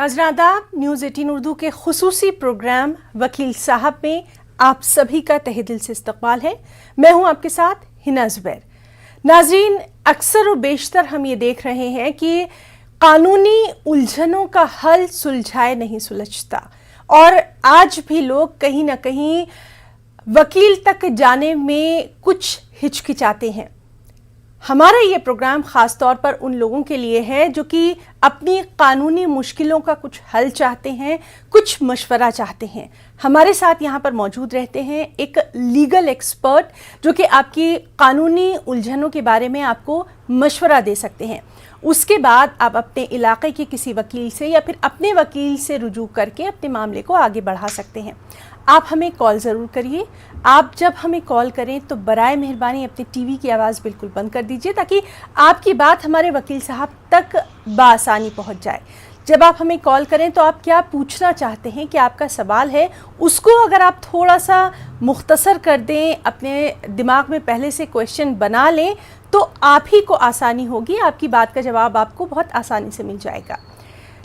नाज़रीन आदाब, न्यूज़ 18 उर्दू के खुसूसी प्रोग्राम वकील साहब में आप सभी का तहे दिल से इस्तकबाल है। मैं हूं आपके साथ हिना ज़ुबैर। नाज़रीन, अक्सर और बेशतर हम ये देख रहे हैं कि कानूनी उलझनों का हल सुलझाए नहीं सुलझता और आज भी लोग कहीं ना कहीं वकील तक जाने में कुछ हिचकिचाते हैं। हमारा ये प्रोग्राम ख़ास तौर पर उन लोगों के लिए है जो कि अपनी कानूनी मुश्किलों का कुछ हल चाहते हैं, कुछ मशवरा चाहते हैं। हमारे साथ यहाँ पर मौजूद रहते हैं एक लीगल एक्सपर्ट जो कि आपकी कानूनी उलझनों के बारे में आपको मशवरा दे सकते हैं। उसके बाद आप अपने इलाके के किसी वकील से या फिर अपने वकील से रुजू करके अपने मामले को आगे बढ़ा सकते हैं। आप हमें कॉल ज़रूर करिए। आप जब हमें कॉल करें तो बराए मेहरबानी अपने टीवी की आवाज़ बिल्कुल बंद कर दीजिए ताकि आपकी बात हमारे वकील साहब तक बासानी पहुंच जाए। जब आप हमें कॉल करें तो आप क्या पूछना चाहते हैं, कि आपका सवाल है, उसको अगर आप थोड़ा सा मुख्तसर कर दें, अपने दिमाग में पहले से क्वेश्चन बना लें तो आप ही को आसानी होगी, आपकी बात का जवाब आपको बहुत आसानी से मिल जाएगा।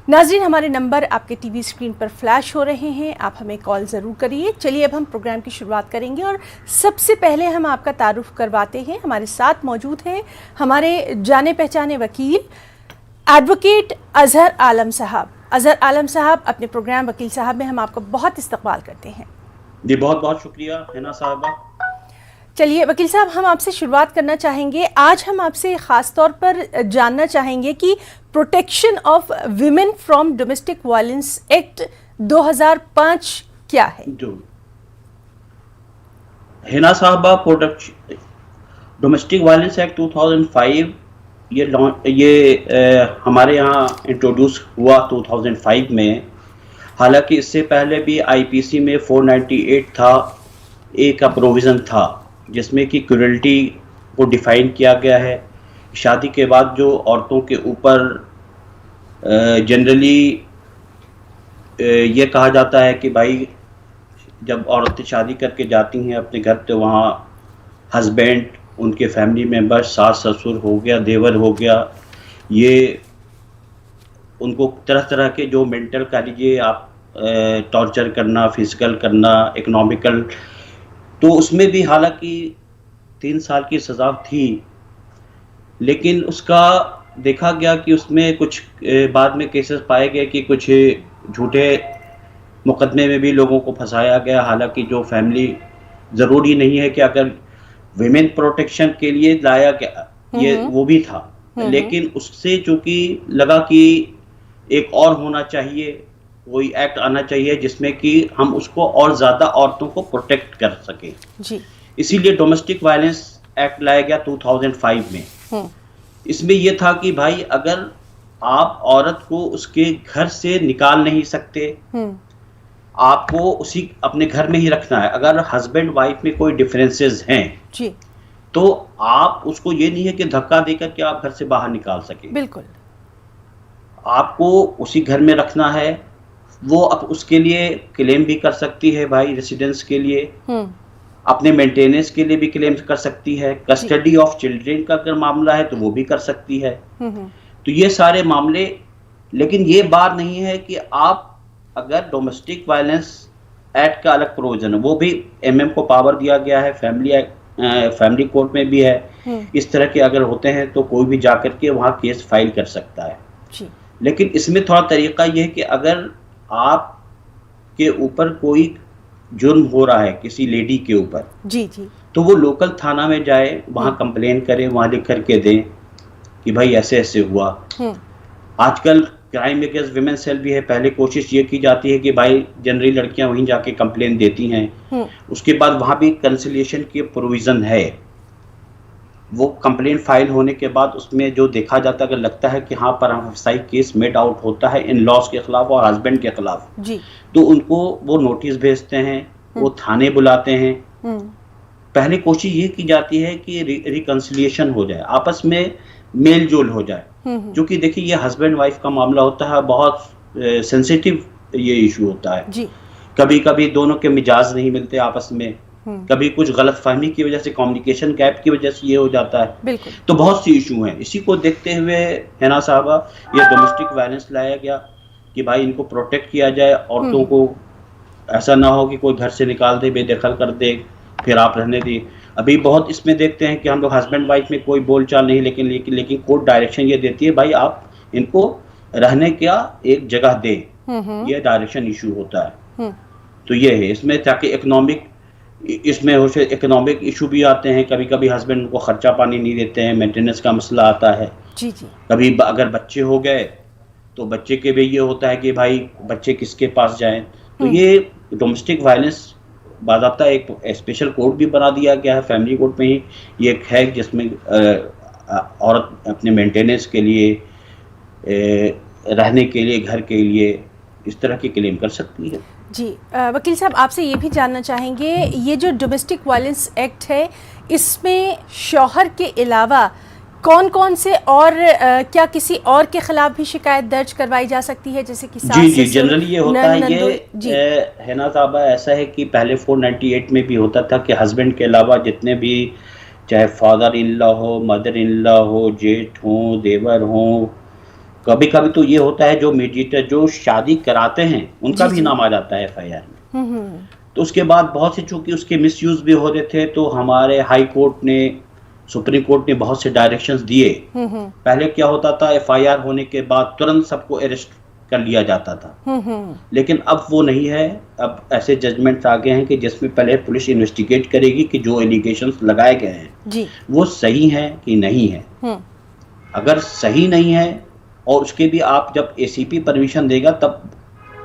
नाज़रीन, हमारे नंबर आपके टीवी स्क्रीन पर फ्लैश हो रहे हैं, आप हमें कॉल ज़रूर करिए। चलिए अब हम प्रोग्राम की शुरुआत करेंगे और सबसे पहले हम आपका तारुफ करवाते हैं। हमारे साथ मौजूद हैं हमारे जाने पहचाने वकील एडवोकेट अजहर आलम साहब। अजहर आलम साहब, अपने प्रोग्राम वकील साहब में हम आपका बहुत इस्तकबाल करते हैं। जी, बहुत बहुत शुक्रिया हिना साहबा। चलिए वकील साहब, हम आपसे शुरुआत करना चाहेंगे। आज हम आपसे ख़ास तौर पर जानना चाहेंगे कि protection of women from domestic violence act 2005 क्या है? जो हिना साहबा, डोमेस्टिक वायलेंस एक्ट 2005 ये हमारे यहाँ इंट्रोड्यूस हुआ 2005 में। हालांकि इससे पहले भी आईपीसी में 498 था, एक प्रोविज़न था जिसमें कि क्रूरल्टी को डिफ़ाइन किया गया है। शादी के बाद जो औरतों के ऊपर जनरली ये कहा जाता है कि भाई जब औरतें शादी करके जाती हैं अपने घर, तो वहाँ हस्बैंड, उनके फैमिली मेम्बर, सास ससुर हो गया, देवर हो गया, ये उनको तरह तरह के जो मेंटल कह लीजिए आप टॉर्चर करना, फिजिकल करना, इकोनॉमिकल, तो उसमें भी हालांकि 3 साल की सज़ा थी, लेकिन उसका देखा गया कि उसमें कुछ बाद में केसेस पाए गए कि कुछ झूठे मुकदमे में भी लोगों को फंसाया गया। हालांकि जो फैमिली, ज़रूरी नहीं है कि अगर विमेन प्रोटेक्शन के लिए लाया गया ये वो भी था, लेकिन उससे चूँकि लगा कि एक और होना चाहिए, कोई एक्ट आना चाहिए जिसमें कि हम उसको और ज़्यादा औरतों को प्रोटेक्ट कर सकें जी। इसीलिए डोमेस्टिक वायलेंस एक्ट लाया गया 2005 में। इसमें यह था कि भाई अगर आप औरत को उसके घर से निकाल नहीं सकते, आपको उसी अपने घर में ही रखना है। अगर हस्बैंड वाइफ में कोई डिफरेंसेस हैं जी, तो आप उसको ये नहीं है कि धक्का देकर के आप घर से बाहर निकाल सके, बिल्कुल आपको उसी घर में रखना है। वो अब उसके लिए क्लेम भी कर सकती है, भाई रेसिडेंस के लिए, अपने मेंटेनेंस के लिए भी क्लेम कर सकती है, कस्टडी ऑफ चिल्ड्रन का अगर मामला है तो वो भी कर सकती है। तो ये सारे मामले, लेकिन ये बात नहीं है कि आप अगर डोमेस्टिक वायलेंस एक्ट का अलग प्रोविजन है, वो भी एमएम को पावर दिया गया है, फैमिली कोर्ट में भी है। इस तरह के अगर होते हैं तो कोई भी जाकर के वहाँ केस फाइल कर सकता है जी। लेकिन इसमें थोड़ा तरीका ये है कि अगर आप के ऊपर कोई जुर्म हो रहा है किसी लेडी के ऊपर जी जी, तो वो लोकल थाना में जाए, वहाँ कंप्लेन करें, वहाँ लिख करके दें कि भाई ऐसे ऐसे हुआ। आजकल क्राइम अगेंस्ट विमेन सेल भी है। पहले कोशिश ये की जाती है कि भाई जनरली लड़कियां वहीं जाके कंप्लेन देती हैं, उसके बाद वहाँ भी कंसिलिएशन की प्रोविज़न है। वो कंप्लेन फाइल होने के बाद उसमें जो देखा जाता है, अगर लगता है कि हाँ पर हमसाई केस मेड आउट होता है इन लॉज के खिलाफ और हस्बैंड के खिलाफ जी, तो उनको वो नोटिस भेजते हैं, वो थाने बुलाते हैं। पहले कोशिश ये की जाती है कि रिकंसिलिएशन हो जाए, आपस में मेल जोल हो जाए, क्योंकि देखिए ये हस्बैंड वाइफ का मामला होता है, बहुत सेंसिटिव ये इशू होता है जी। कभी कभी दोनों के मिजाज नहीं मिलते आपस में, कभी कुछ गलतफहमी की वजह से, कम्युनिकेशन गैप की वजह से ये हो जाता है। तो बहुत सी इशू हैं। इसी को देखते हुए हिना साहबा ये डोमेस्टिक वायलेंस लाया गया। कि भाई इनको प्रोटेक्ट किया जाए, औरतों को ऐसा ना हो कि कोई घर से निकाल दे, बेदखल कर दे, फिर आप रहने दिए। अभी बहुत इसमें देखते हैं कि हम लोग हस्बैंड वाइफ में कोई बोलचाल नहीं, लेकिन कोर्ट डायरेक्शन ये देती है भाई आप इनको रहने का एक जगह दें, ये डायरेक्शन इशू होता है। तो ये है इसमें, ताकि इकोनॉमिक इशू भी आते हैं, कभी कभी हस्बैंड को खर्चा पानी नहीं देते हैं, मेंटेनेंस का मसला आता है। जी जी। कभी अगर बच्चे हो गए तो बच्चे के भी ये होता है कि भाई बच्चे किसके पास जाएं। तो ये डोमेस्टिक वायलेंस बाज़ाब्ता एक स्पेशल कोड भी बना दिया गया है, फैमिली कोड में ही ये एक है, जिसमें औरत अपने मेंटेनेंस के लिए, रहने के लिए, घर के लिए इस तरह की क्लेम कर सकती है। जी वकील साहब, आपसे ये भी जानना चाहेंगे, ये जो डोमेस्टिक वायलेंस एक्ट है, इसमें शौहर के अलावा कौन कौन से और क्या किसी और के खिलाफ भी शिकायत दर्ज करवाई जा सकती है, जैसे कि जी जी, जनरली ये होता है, ये हैना साहबा ऐसा है कि पहले 498 में भी होता था कि हस्बैंड के अलावा जितने भी, चाहे फादर इन लॉ हो, मदर इन लॉ हो, जेठ हो, देवर हो, कभी कभी तो ये होता है जो मीडिएटर जो शादी कराते हैं उनका भी नाम आ जाता है FIR में। तो उसके बाद बहुत से, चूंकि उसके मिसयूज भी हो रहे थे, तो हमारे हाई कोर्ट ने, सुप्रीम कोर्ट ने बहुत से डायरेक्शंस दिए। पहले क्या होता था, FIR होने के बाद तुरंत सबको अरेस्ट कर लिया जाता था, लेकिन अब वो नहीं है। अब ऐसे जजमेंट्स आ गए हैं कि जिसमें पहले पुलिस इन्वेस्टिगेट करेगी कि जो एलिगेशंस लगाए गए हैं वो सही हैं कि नहीं है। अगर सही नहीं है और उसके भी आप जब ACP परमिशन देगा, तब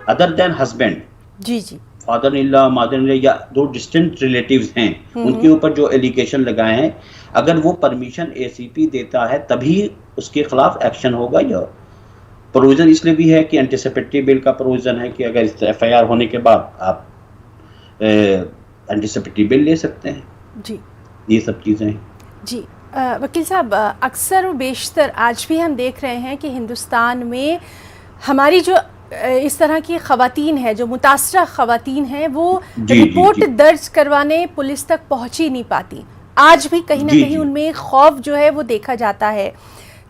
अदर देन हस्बैंड, जी जी, father in law, mother in law या दो डिस्टेंट रिलेटिव्स हैं, उनके ऊपर जो एलिगेशन लगाए हैं, अगर वो परमिशन ACP देता है तभी उसके खिलाफ एक्शन होगा। या प्रोविजन इसलिए भी है कि एंटीसिपेटरी बिल का प्रोविजन है कि अगर FIR होने के बाद आप एंटीसिपेटरी बिल ले सकते हैं। जी, ये सब चीज़ें हैं। जी वकील साहब, अक्सर और बेशतर आज भी हम देख रहे हैं कि हिंदुस्तान में हमारी जो इस तरह की ख़वातीन है, जो मुतासरा ख़वातीन हैं, वो रिपोर्ट दर्ज करवाने पुलिस तक पहुंच ही नहीं पाती। आज भी कहीं ना कहीं उनमें खौफ जो है वो देखा जाता है।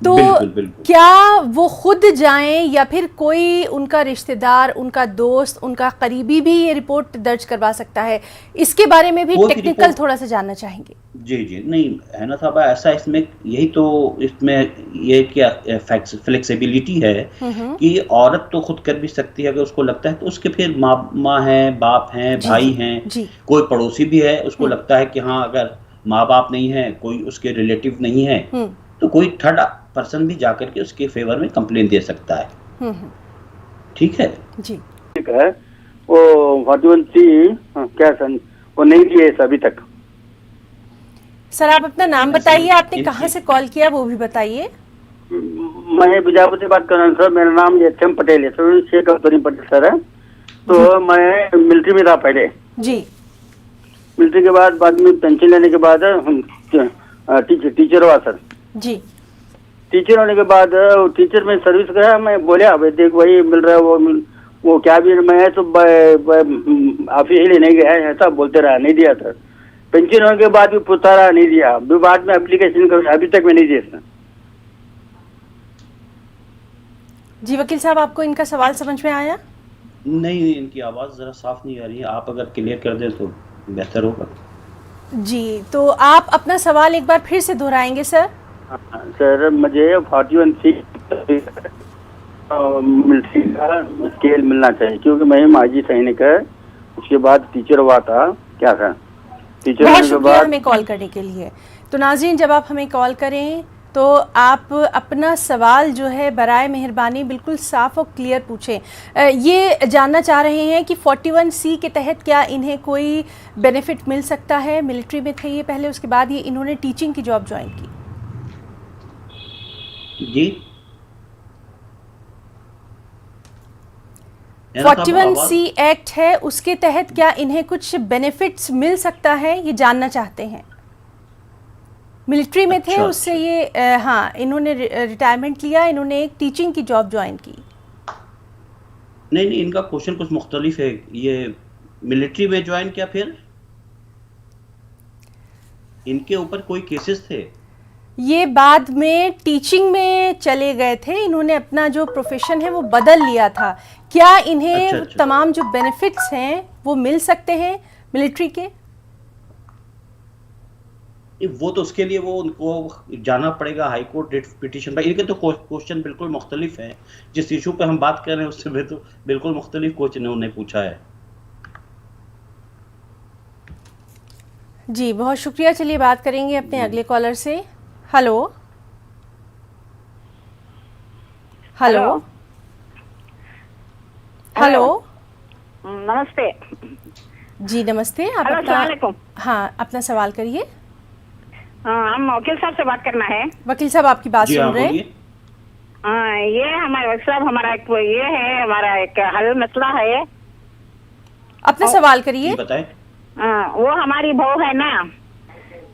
तो बिल्कुल। क्या वो खुद जाएं या फिर कोई उनका रिश्तेदार, उनका दोस्त, उनका करीबी भी ये रिपोर्ट दर्ज करवा सकता है? इसके बारे में भी टेक्निकल थोड़ा सा जानना चाहेंगे। जी जी, नहीं है ना साहब, ऐसा इसमें यही तो, इसमें ये क्या फ्लेक्सिबिलिटी है कि औरत तो खुद कर भी सकती है अगर उसको लगता है, तो उसके फिर माँ हैं, बाप हैं, भाई हैं, कोई पड़ोसी भी है, उसको लगता है कि हाँ अगर माँ बाप नहीं है, कोई उसके रिलेटिव नहीं है, तो कोई थर्ड पर्सन भी जाकर के उसके फेवर में कंप्लेन दे सकता है। ठीक है जी, ठीक है। वो 41C क्या सन वो नहीं दिए अभी तक। सर आप अपना नाम बताइए, आपने कहाँ से कॉल किया वो भी बताइए। मैं बीजापुर से बात कर रहा हूँ सर, मेरा नाम HM पटेल है सर, शेख अब्दुल पटेल सर है। तो मैं मिलिट्री में था पहले जी। मिलिट्री के बाद में पेंशन लेने के बाद टीचर हुआ सर जी। टीचर होने के बाद टीचर में सर्विस गया, मैं बोला भाई देख वही मिल रहा है, वो क्या भी, मैं तो ऑफिशियली नहीं गया, ऐसा बोलते रहा, नहीं दिया सर। पेंशन होने के बाद भी पूछता रहा, नहीं दिया। अभी बाद में एप्लीकेशन कर, अभी तक मैं नहीं दिया सर। जी वकील साहब, आपको इनका सवाल समझ में आया? नहीं, इनकी आवाज़ ज़रा साफ नहीं आ रही है, आप अगर क्लियर कर दें तो बेहतर होगा। जी, तो आप अपना सवाल एक बार फिर से दोहराएंगे सर? सर मुझे 41C मिलिट्री का स्केल मिलना चाहिए, क्योंकि मैं माजी सैनिक है, उसके बाद टीचर हुआ था। क्या था टीचर होने के बाद। हमें कॉल करने के लिए। तो नाज़रीन, जब आप हमें कॉल करें तो आप अपना सवाल जो है बराए मेहरबानी बिल्कुल साफ़ और क्लियर पूछें। ये जानना चाह रहे हैं कि 41C के तहत क्या इन्हें कोई बेनिफिट मिल सकता है? मिलिट्री में थे ये पहले, उसके बाद ये इन्होंने टीचिंग की जॉब ज्वाइन की। जी, 41C एक्ट है, उसके तहत क्या इन्हें कुछ बेनिफिट्स मिल सकता है, ये जानना चाहते हैं। मिलिट्री में थे, उससे ये हाँ इन्होंने रिटायरमेंट लिया, इन्होंने एक टीचिंग की जॉब ज्वाइन की। नहीं, इनका क्वेश्चन कुछ मुख्तलिफ है। ये मिलिट्री में ज्वाइन किया, फिर इनके ऊपर कोई केसेस थे? ये बाद में टीचिंग में चले गए थे, इन्होंने अपना जो प्रोफेशन है वो बदल लिया था। क्या इन्हें अच्छा। तमाम जो बेनिफिट्स हैं वो मिल सकते हैं मिलिट्री के? वो तो उसके लिए वो उनको जाना पड़ेगा हाई कोर्ट रिट पिटीशन पर। इनके तो क्वेश्चन बिल्कुल मुख्तलिफ हैं, जिस इशू पे हम बात कर रहे हैं उससे भी तो बिल्कुल मुख्तलिफ क्वेश्चन उन्होंने पूछा है। जी बहुत शुक्रिया। चलिए बात करेंगे अपने अगले कॉलर से। हेलो हेलो हेलो, नमस्ते जी नमस्ते। आप हेलो, अपना अस्सलाम वालेकुम। हाँ अपना सवाल करिए। हम वकील साहब से बात करना है। वकील साहब आपकी बात जी सुन हाँ, रहे हैं। बोलिए। ये हमारे वकील साहब, हमारा एक ये है, हमारा एक हल मसला है। अपना सवाल करिए। जी बताएं। वो हमारी बहू है ना,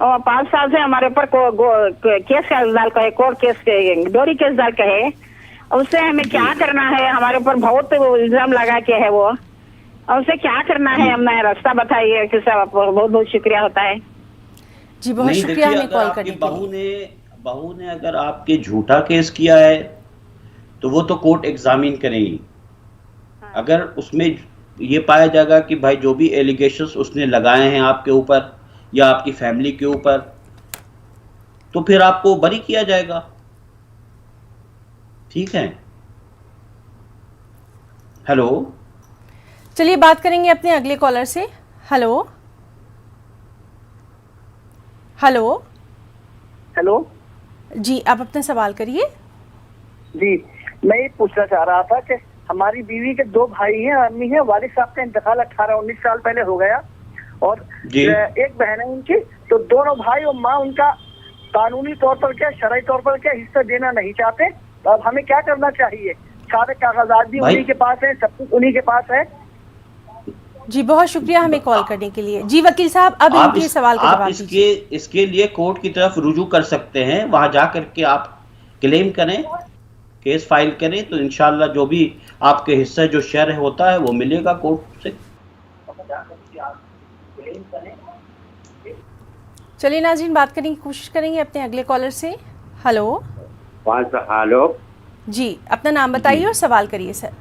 और 5 साल से हमारे ऊपर केस डाल का है, कोर्ट केस डोरी केस डाल का है। उससे हमें क्या करना है? हमारे ऊपर बहुत इल्जाम लगा के है वो, और उसे क्या करना है? हमें रास्ता बताइए वकील साहब। बहुत बहुत शुक्रिया होता है। जी बहुत नहीं, शुक्रिया देखिए, हमें अगर कॉल आपकी करने के लिए। बहू ने अगर आपके झूठा केस किया है तो वो तो कोर्ट एग्जामिन करेगी। अगर उसमें ये पाया जाएगा कि भाई जो भी एलिगेशंस उसने लगाए हैं आपके ऊपर या आपकी फैमिली के ऊपर, तो फिर आपको बरी किया जाएगा। ठीक है। हेलो, चलिए बात करेंगे अपने अगले कॉलर से। हेलो हेलो हेलो जी, आप अपना सवाल करिए। जी, मैं ये पूछना चाह रहा था कि हमारी बीवी के 2 भाई हैं, अम्मी हैं। वालिद साहब का इंतकाल 18-19 साल पहले हो गया, और जी। एक बहन है उनकी। तो दोनों भाई और माँ उनका कानूनी तौर पर क्या, शरई तौर पर क्या हिस्सा देना नहीं चाहते। तो अब हमें क्या करना चाहिए? सारे कागजात भी भाई- उन्हीं के पास है, सब कुछ उन्हीं के पास है। जी बहुत शुक्रिया हमें कॉल करने के लिए। जी वकील साहब, अब आप इनके सवाल का आप जवाब दीजिए। इसके लिए कोर्ट की तरफ रुजू कर सकते हैं। वहां जा करके आप क्लेम करें, केस फाइल करें, तो इंशाल्लाह जो भी आपके हिस्से जो शेयर होता है वो मिलेगा कोर्ट से। चलिए नाज़रीन, बात करने की कोशिश करेंगे अपने अगले कॉलर से। हेलो हेलो, जी, अपना नाम बताइए और सवाल करिए सर।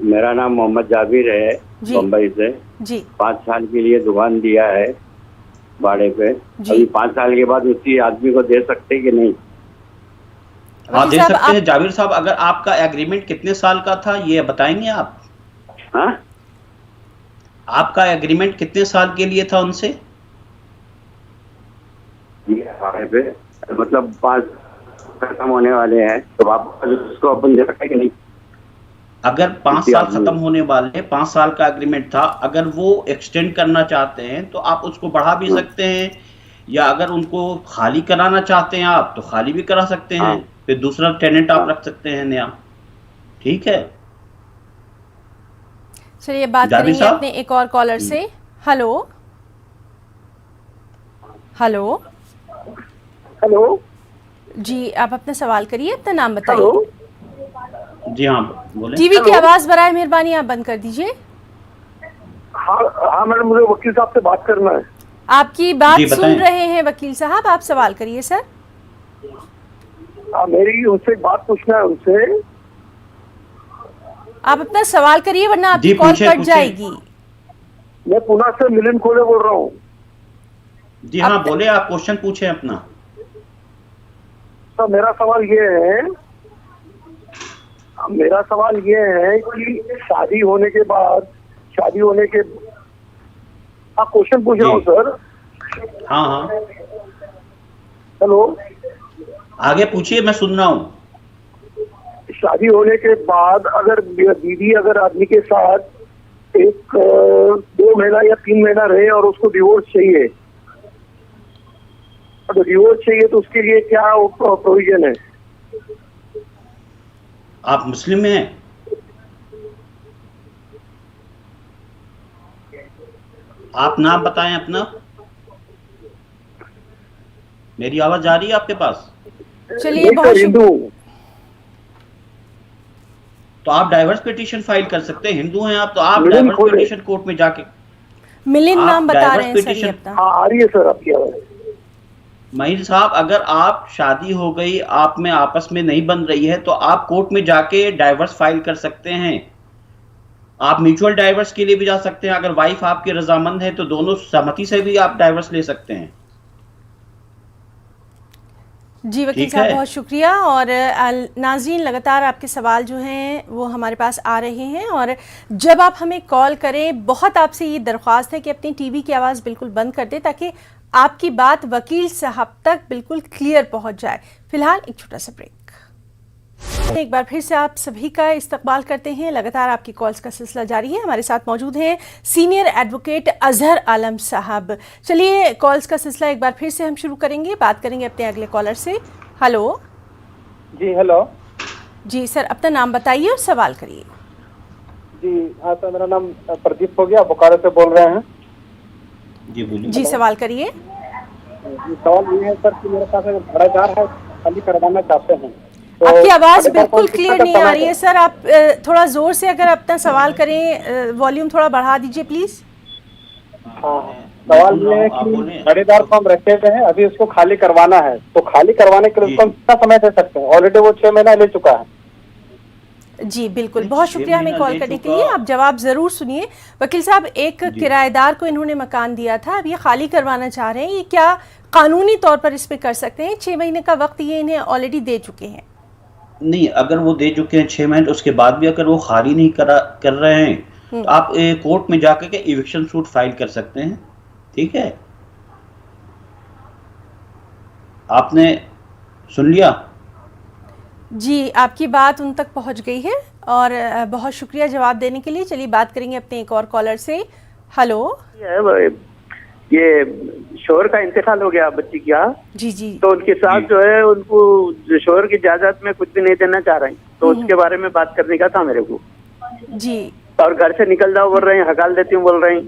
मेरा नाम मोहम्मद जाबिर है, जी। मुंबई से। जी 5 साल के लिए दुकान दिया है भाड़े पे। जी। अभी 5 साल के बाद उसी आदमी को दे सकते कि नहीं? हाँ, दे वकील साहब, सकते हैं जाबिर साहब। अगर आपका एग्रीमेंट कितने साल का था ये बताएंगे आप? हाँ, आपका एग्रीमेंट कितने साल के लिए था उनसे? ये भाड़े पे, मतलब 5 खत्म होने वाले हैं, तो आप उसको अपन दे सकते कि नहीं? अगर 5 किसी साल आदमी- खत्म होने वाले, 5 साल का एग्रीमेंट था, अगर वो एक्सटेंड करना चाहते हैं तो आप उसको बढ़ा भी सकते हैं, या अगर उनको खाली कराना चाहते हैं आप तो खाली भी करा सकते हैं। हाँ। फिर दूसरा टेनेंट आप रख सकते हैं नया। ठीक है। चलिए बात जाबिर करेंगे साहब? अपने एक और कॉलर से। हेलो हेलो हेलो जी, आप अपना सवाल करिए, अपना नाम बताइए। हेलो जी हाँ, बोले। टीवी की हेलो। आवाज बराए मेहरबानी आप बंद कर दीजिए। हाँ हाँ मैडम, मुझे वकील साहब से बात करना है। आपकी बात जी, सुन बताएं। रहे हैं वकील साहब, आप सवाल करिए सर। मेरी उनसे बात पूछना है उनसे। आप अपना सवाल करिए वरना आपकी जी, कॉल पूछे, कट पूछे। जाएगी। मैं पुणे से मिलिंद खोले बोल रहा हूँ। जी हाँ, अब- बोले, आप क्वेश्चन पूछे अपना। तो मेरा सवाल ये है कि शादी होने के आप क्वेश्चन पूछ रहा हूँ जी। सर। हाँ हाँ, हेलो, आगे पूछिए, मैं सुन रहा हूँ। शादी होने के बाद अगर बीवी अगर आदमी के साथ 2 महीना या 3 महीना रहे और उसको डिवोर्स चाहिए, तो डिवोर्स चाहिए तो उसके लिए क्या प्रोविजन है? आप मुस्लिम में हैं? आप नाम बताएं अपना। मेरी आवाज जा रही है आपके पास? चलिए नहीं बहुत सर, हिंदू। तो आप डाइवर्स पिटीशन फाइल कर सकते हैं। हिंदू हैं आप तो आप मिलिंद डाइवर्स खोले। पिटीशन कोर्ट में जाके मिलिंद आप नाम बता डाइवर्स रहे हैं सर ये पिटीशन- अपना। हाँ, आ रही है सर आपकी आवाज। महिर साहब, अगर आप शादी हो गई, आप में आपस में नहीं बन रही है, तो आप कोर्ट में जाके डाइवर्स फाइल कर सकते हैं। आप म्यूचुअल डाइवर्स के लिए भी जा सकते हैं। अगर वाइफ आपकी रजामंद है तो दोनों सहमति से भी आप डाइवर्स ले सकते हैं। जी वकील साहब, बहुत शुक्रिया। और नाज़रीन, लगातार आपके सवाल जो हैं वो हमारे पास आ रहे हैं, और जब आप हमें कॉल करें, बहुत आपसे ये दरख्वास्त है कि अपनी टीवी की आवाज़ बिल्कुल बंद कर दें ताकि आपकी बात वकील साहब तक बिल्कुल क्लियर पहुंच जाए। फिलहाल एक छोटा सा ब्रेक। एक बार फिर से आप सभी का इस्तकबाल करते हैं। लगातार आपकी कॉल्स का सिलसिला जारी है। हमारे साथ मौजूद हैं सीनियर एडवोकेट अजहर आलम साहब। चलिए, कॉल्स का सिलसिला एक बार फिर से हम शुरू करेंगे। बात करेंगे अपने अगले कॉलर से। हेलो जी। हेलो जी सर, अपना नाम बताइए और सवाल करिए। जी हाँ सर, मेरा नाम प्रदीप हो गया, बोकारो से बोल रहे हैं। जी बोलिए। जी सवाल करिए। सवाल ये है सर कि मेरे पास एक भाड़ेदार है, खाली करवाना चाहते हैं। तो आपकी आवाज़ बिल्कुल क्लियर नहीं आ रही है सर। आप थोड़ा ज़ोर से अगर अपना सवाल करें, वॉल्यूम थोड़ा बढ़ा दीजिए प्लीज़। हाँ, सवाल ये है कि भाड़ेदार को हम रखे हुए हैं, अभी उसको खाली करवाना है, तो खाली करवाने के लिए उसको हम कितना समय दे सकते हैं? ऑलरेडी वो 6 महीना ले चुका है। जी बिल्कुल, बहुत शुक्रिया हमें कॉल करने के लिए। आप जवाब ज़रूर सुनिए। वकील साहब, एक किराएदार को इन्होंने मकान दिया था, अब ये खाली करवाना चाह रहे हैं, ये क्या कानूनी तौर पर इसमें कर सकते हैं? 6 महीने का वक्त ये इन्हें ऑलरेडी दे चुके हैं। नहीं, अगर वो दे चुके हैं 6 महीने, उसके बाद भी अगर वो खाली नहीं कर रहे हैं तो आप कोर्ट में जाकर के इविक्शन सूट फाइल कर सकते हैं। ठीक है, आपने सुन लिया? जी, आपकी बात उन तक पहुंच गई है और बहुत शुक्रिया जवाब देने के लिए। चलिए बात करेंगे अपने एक और कॉलर से। हेलो। ये शोहर का इंतकाल हो गया बच्ची की। जी जी। तो उनकी सास जो है, उनको शोहर की जायदाद में कुछ भी नहीं देना चाह रही, तो उसके बारे में बात करने का था मेरे को। जी। और घर से निकल जाओ बोल रहे हैं, हकाल देती हूँ बोल रही,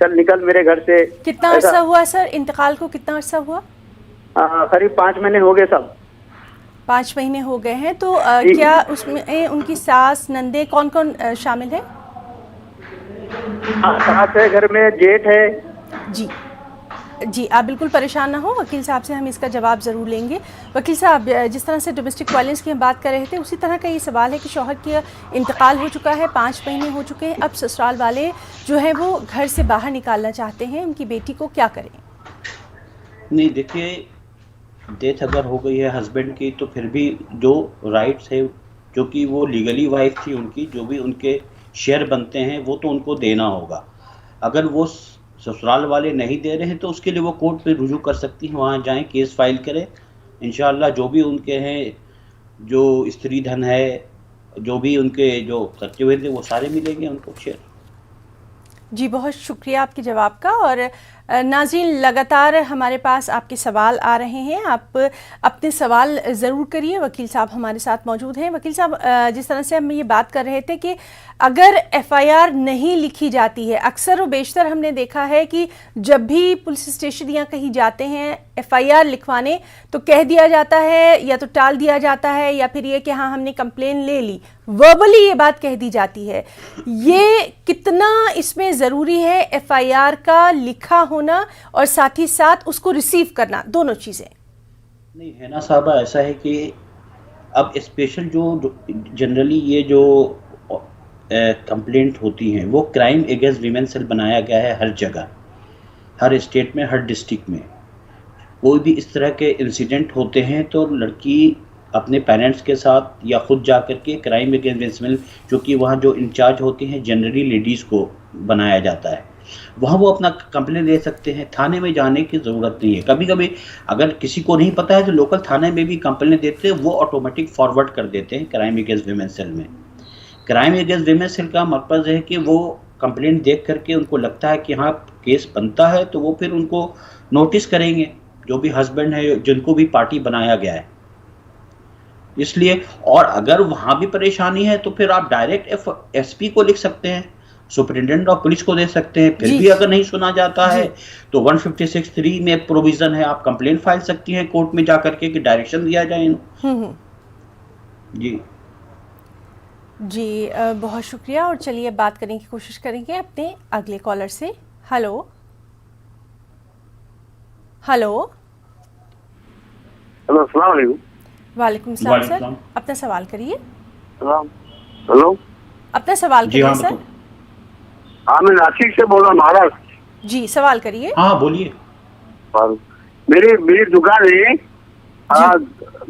चल निकल मेरे घर से। कितना अर्सा हुआ सर इंतकाल को? कितना अर्सा हुआ? करीब 5 महीने हो गए सब। 5 महीने हो गए हैं। तो क्या उसमें उनकी सास, नंदे, कौन कौन शामिल है? सास है घर में, जेठ है। जी जी, आप बिल्कुल परेशान ना हो, वकील साहब से हम इसका जवाब ज़रूर लेंगे। वकील साहब, जिस तरह से डोमेस्टिक वायलेंस की हम बात कर रहे थे, उसी तरह का ये सवाल है कि शौहर का इंतकाल हो चुका है, 5 महीने हो चुके हैं, अब ससुराल वाले जो है वो घर से बाहर निकालना चाहते हैं, उनकी बेटी को क्या करें? नहीं, देखिए, डेथ अगर हो गई है हस्बैंड की, तो फिर भी जो राइट्स है, जो कि वो लीगली वाइफ थी उनकी, जो भी उनके शेयर बनते हैं वो तो उनको देना होगा। अगर वो ससुराल वाले नहीं दे रहे हैं तो उसके लिए वो कोर्ट पे रुजू कर सकती हैं, वहाँ जाएं, केस फाइल करें। इंशाअल्लाह जो भी उनके हैं, जो स्त्री धन है, जो भी उनके जो खर्चे हुए थे, वो सारे मिलेंगे उनको शेयर। जी, बहुत शुक्रिया आपके जवाब का। और नाज़रीन, लगातार हमारे पास आपके सवाल आ रहे हैं, आप अपने सवाल ज़रूर करिए। वकील साहब हमारे साथ मौजूद हैं। वकील साहब, जिस तरह से हम ये बात कर रहे थे कि अगर एफआईआर नहीं लिखी जाती है, अक्सर व बेशतर हमने देखा है कि जब भी पुलिस स्टेशन या कहीं जाते हैं एफआईआर लिखवाने, तो कह दिया जाता है या तो टाल दिया जाता है, या फिर ये कि हाँ हमने कंप्लेन ले ली, वर्बली ये बात कह दी जाती है। ये कितना इसमें ज़रूरी है एफआईआर का लिखा होना और साथ ही साथ उसको रिसीव करना, दोनों चीज़ें? नहीं है ना साहबा, ऐसा है कि अब स्पेशल जो जनरली ये जो कंप्लेंट होती हैं, वो क्राइम अगेंस्ट वीमेन सेल बनाया गया है हर जगह, हर स्टेट में, हर डिस्ट्रिक्ट में। कोई भी इस तरह के इंसिडेंट होते हैं तो लड़की अपने पेरेंट्स के साथ या खुद जा कर के क्राइम अगेंस्ट वीमेन सेल, जो कि वहाँ जो इंचार्ज होती हैं जनरली लेडीज़ को बनाया जाता है, वहाँ वो अपना कंप्लेन दे सकते हैं। थाने में जाने की ज़रूरत नहीं है। कभी कभी अगर किसी को नहीं पता है तो लोकल थाने में भी कंप्लेन देते हैं, वो ऑटोमेटिक फॉरवर्ड कर देते हैं क्राइम अगेंस्ट वीमेन सेल में। क्राइम अगेंस्ट वीमेन सेल का मकसद है कि वो कंप्लेंट देख करके उनको लगता है कि हाँ केस बनता है, तो वो फिर उनको नोटिस करेंगे, जो भी हस्बैंड है, जिनको भी पार्टी बनाया गया है। इसलिए, और अगर वहाँ भी परेशानी है तो फिर आप डायरेक्ट एसपी को लिख सकते हैं, सुपरिटेंडेंट ऑफ पुलिस को दे सकते हैं। फिर भी अगर नहीं सुना जाता है तो 156(3) में प्रोविजन है, आप कंप्लेंट फाइल सकती हैं कोर्ट में जाकर के कि डायरेक्शन दिया जाए। जी जी, बहुत शुक्रिया। और चलिए बात करने की कोशिश करेंगे अपने अगले कॉलर से। Hello hello. हेलो, अस्सलाम वालेकुम। वालेकुम सलाम सर, वालेकुम। अपना सवाल करिए। हेलो, अपना सवाल जी करिए हाँ सर। हाँ मैं नासिक से बोल रहा हूँ, महाराष्ट्र। जी सवाल करिए। हाँ बोलिए। मेरी मेरी दुकान है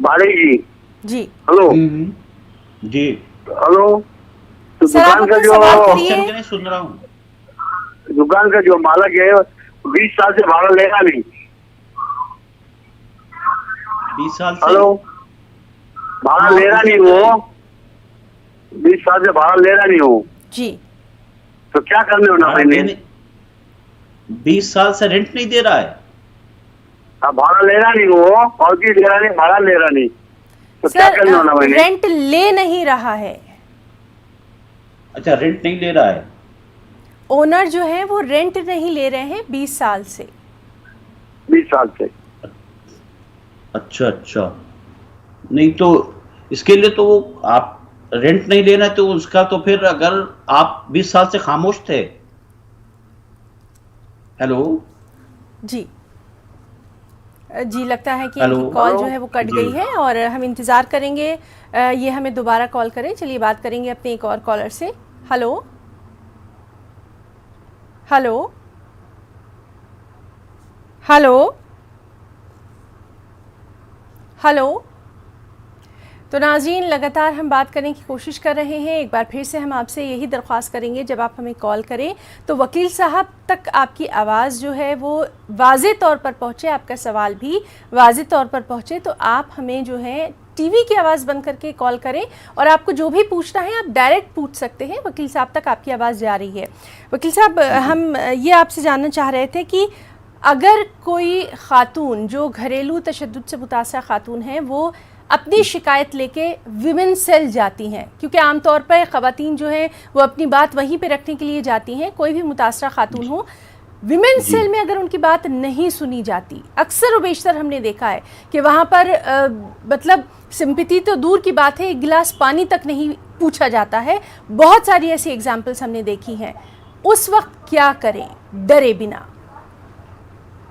भाड़े की। जी हेलो जी हेलो, तो सर, आप दुकान का अपना जो सवाल करिए। क्वेश्चन के नहीं सुन रहा हूँ। दुकान का जो मालिक है 20 साल से भाड़ा लेगा नहीं। 20 साल से। हेलो, भाड़ा हाँ, ले रहा नहीं वो, 20 साल से भाड़ा ले रहा नहीं हो, जी तो क्या करने होना भाड़ा मैंने? देने 20 साल से रेंट नहीं दे रहा है। भाड़ा ले रहा नहीं वो, और की ले रहा नहीं, भाड़ा ले रहा नहीं, तो क्या सर, करने होना मैंने? रेंट ले नहीं रहा है, अच्छा, रेंट नहीं ले रहा है। ओनर जो है वो रेंट नहीं ले रहे हैं 20 साल से। 20 साल से। अच्छा अच्छा, नहीं तो इसके लिए तो वो आप रेंट नहीं लेना है तो उसका तो फिर अगर आप 20 साल से खामोश थे। हेलो जी जी, लगता है कि हेलो। इनकी कॉल जो है वो कट जी। गई है और हम इंतज़ार करेंगे ये हमें दोबारा कॉल करें। चलिए बात करेंगे अपने एक और कॉलर से। Hello hello hello hello. तो नाज़रीन, लगातार हम बात करने की कोशिश कर रहे हैं। एक बार फिर से हम आपसे यही दरख्वास्त करेंगे, जब आप हमें कॉल करें तो वकील साहब तक आपकी आवाज़ जो है वो वाज़े तौर पर पहुँचे, आपका सवाल भी वाज़े तौर पर पहुँचे। तो आप हमें जो है टीवी की आवाज़ बंद करके कॉल करें और आपको जो भी पूछना है आप डायरेक्ट पूछ सकते हैं। वकील साहब तक आपकी आवाज़ जा रही है। वकील साहब, हम ये आपसे जानना चाह रहे थे कि अगर कोई खातून जो घरेलू तशद्दुद से मुतासरा खातून है वो अपनी शिकायत लेके विमेन सेल जाती हैं, क्योंकि आमतौर पर ख़वातीन जो हैं वो अपनी बात वहीं पे रखने के लिए जाती हैं, कोई भी मुतासरा खातून हो, विमेन सेल में अगर उनकी बात नहीं सुनी जाती, अक्सर व बेशतर हमने देखा है कि वहाँ पर मतलब सिंपैथी तो दूर की बात है, एक गिलास पानी तक नहीं पूछा जाता है। बहुत सारी ऐसी एग्जाम्पल्स हमने देखी हैं। उस वक्त क्या करें डरे बिना?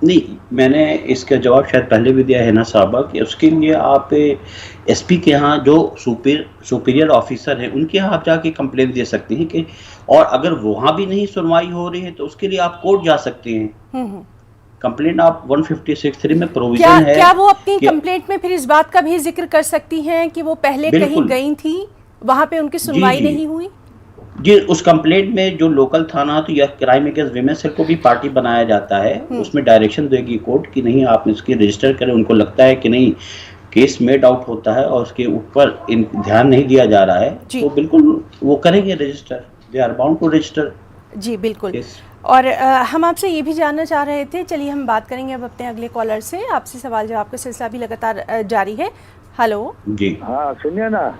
नहीं, मैंने इसका जवाब शायद पहले भी दिया है ना साहबा, कि उसके लिए आप एसपी के यहाँ जो सुपीरियर ऑफिसर हैं उनके यहाँ आप जाके कंप्लेंट दे सकते हैं कि, और अगर वहाँ भी नहीं सुनवाई हो रही है तो उसके लिए आप कोर्ट जा सकते हैं। कंप्लेंट आप 156(3) में प्रोविजन है। क्या वो अपनी कंप्लेंट में फिर इस बात का भी जिक्र कर सकती हैं कि वो पहले कहीं गई थी, वहाँ पे उनकी सुनवाई नहीं हुई? जी, उस कंप्लेंट में जो लोकल थाना तो या क्राइम अगेंस्ट विमेन सेल को भी पार्टी बनाया जाता है। उसमें डायरेक्शन देगी कोर्ट कि नहीं आप इसकी रजिस्टर करें। उनको लगता है कि नहीं केस मेड आउट होता है और उसके ऊपर ध्यान नहीं दिया जा रहा है, तो बिल्कुल वो करेंगे register. They are bound to register. जी बिल्कुल। और हम आपसे ये भी जानना चाह रहे थे, चलिए हम बात करेंगे अब अपने अगले कॉलर से। आपसे सवाल जवाब का सिलसिला भी लगातार जारी है। हेलो जी हाँ, सुनिए ना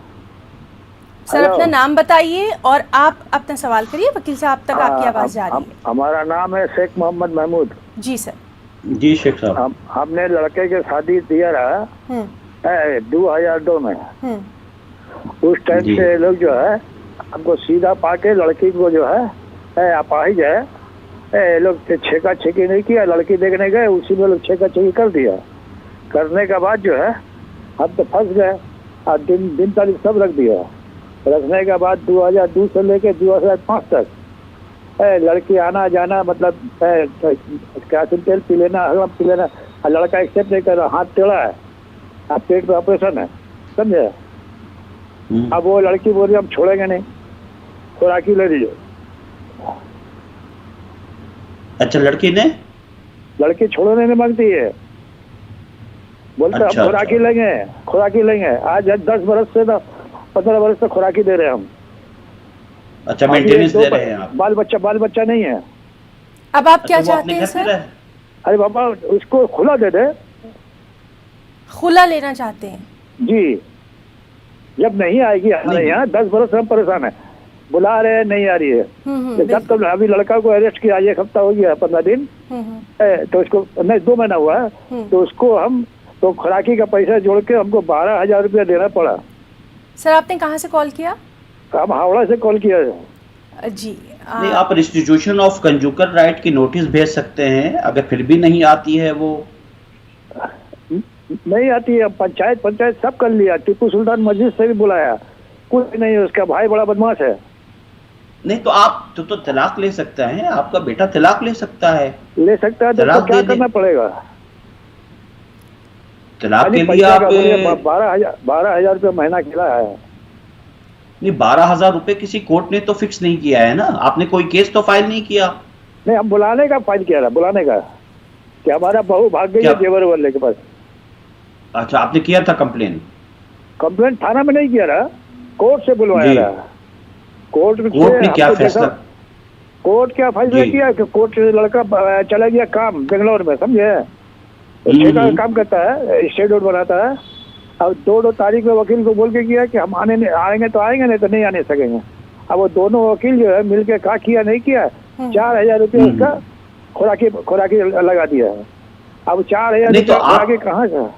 सर, अपना नाम बताइए और आप अपना सवाल करिए। वकील साहब तक आपकी आवाज़ जा रही है। हमारा नाम है शेख मोहम्मद महमूद। जी सर। जी शेख साहब, हमने लड़के के शादी दिया रहा 2002 में। उस टाइम से लोग जो है हमको सीधा पाके लड़की को जो है अपाहिज है, लोग छेका छेकी नहीं किया, लड़की देखने गए उसी में लोग छेका छेकी कर दिया। करने के बाद जो है हम तो फंस गए और दिन तारीख सब रख दिया। रखने के बाद 2002 से लेके 2005 तक लड़की आना जाना, मतलब कैल्शियम तेल पी लेना, हरम पी लेना। लड़का एक्सेप्ट नहीं कर रहा, हाथ टेढ़ा है, पेट पे ऑपरेशन है, समझे। अब वो लड़की बोल रही हम छोड़ेंगे नहीं, खुराकी ले लीजिए। अच्छा, लड़की छोड़ने नहीं मांगती है, बोलते हम खुराकी लेंगे। आज 10 बरस से 15 बरस से खुराकी दे रहे हैं हम। अच्छा, मेंटेनेंस दे रहे हैं आप। बाल बच्चा नहीं है। अब आप क्या चाहते हैं सर? अरे बाबा, उसको खुला दे दे। खुला लेना चाहते हैं? जी, जब नहीं आएगी हमारे यहाँ 10 बरस से हम परेशान है, बुला रहे हैं, नहीं आ रही है। जब तक अभी लड़का को अरेस्ट किया, 1 हफ्ता हो गया, 15 दिन, तो उसको नहीं 2 महीना हुआ है, तो उसको हम तो खुराकी का पैसा जोड़ के हमको 12,000 रुपया देना पड़ा। सर, आपने कहाँ से कॉल किया? हम हावड़ा से कॉल किया है। जी नहीं, आप रिस्टिट्यूशन ऑफ कंज्यूगर राइट की नोटिस भेज सकते हैं। अगर फिर भी नहीं आती है वो, नहीं आती है। पंचायत सब कर लिया, टीपू सुल्तान मस्जिद से भी बुलाया, कुछ नहीं। उसका भाई बड़ा बदमाश है। नहीं तो आप तो तलाक ले सकता है, आपका बेटा तलाक ले सकता है। ले सकता है तो क्या करना पड़ेगा? तलाक के लिए आप 12,000 रुपये महीना खिला है। नहीं, 12,000 रुपये किसी कोर्ट ने तो फिक्स नहीं किया है ना, आपने कोई केस तो फाइल नहीं किया। नहीं, हम बुलाने का फाइल किया था, बुलाने का कि हमारा बहू भाग गई है जेवर वाले के पास। अच्छा, आपने किया था कंप्लेन? कंप्लेन थाना में नहीं किया था, कोर्ट से बुलवाया था। कोर्ट ने क्या फैसला? कोर्ट क्या फैसला किया कि कोर्ट से लड़का चला गया काम बेंगलोर में, समझे? ठेका काम करता है, स्टेट बोर्ड बनाता है। अब 2 तारीख में वकील को बोल के किया कि हम आएंगे तो आएंगे, नहीं तो नहीं आने सकेंगे। अब वो दोनों वकील जो है मिलके क्या किया नहीं किया, 4,000 रुपये उसका खुराकी लगा दिया है। अब 4,000 रुपये खुराकी कहाँ का?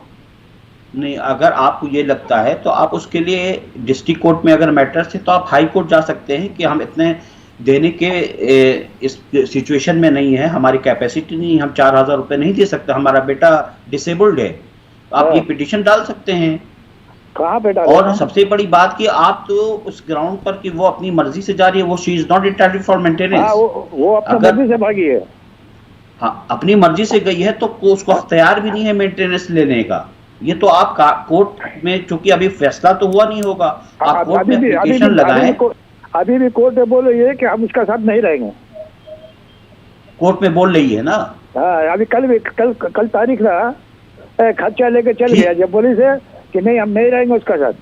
नहीं, अगर आपको ये लगता है तो आप उसके लिए डिस्ट्रिक्ट कोर्ट में अगर मैटर्स है तो आप हाई कोर्ट जा सकते हैं कि हम इतने देने के इस सिचुएशन में नहीं है, हमारी कैपेसिटी नहीं, हम 4,000 रुपये नहीं दे सकते, हमारा बेटा डिसेबल्ड है। आप ये पिटीशन डाल सकते हैं। कहाँ पे डाल? और सबसे बड़ी बात कि आप तो उस ग्राउंड पर कि वो अपनी मर्जी से जा रही है, वो she is not entitled for maintenance. वो अपनी मर्जी से भागी है। हाँ, अपनी मर्जी से गई है तो उसको अख्तियार भी नहीं है मेंटेनेंस लेने का। ये तो आप कोर्ट में, चूंकि अभी फैसला तो हुआ नहीं होगा, आप कोर्ट में एप्लीकेशन लगाएं। अभी भी कोर्ट में बोल रही है कि हम उसका साथ नहीं रहेंगे। कोर्ट में बोल रही है ना? हाँ, अभी कल तारीख रहा, खर्चा लेके चल गया जब पुलिस है कि नहीं हम नहीं रहेंगे उसका साथ।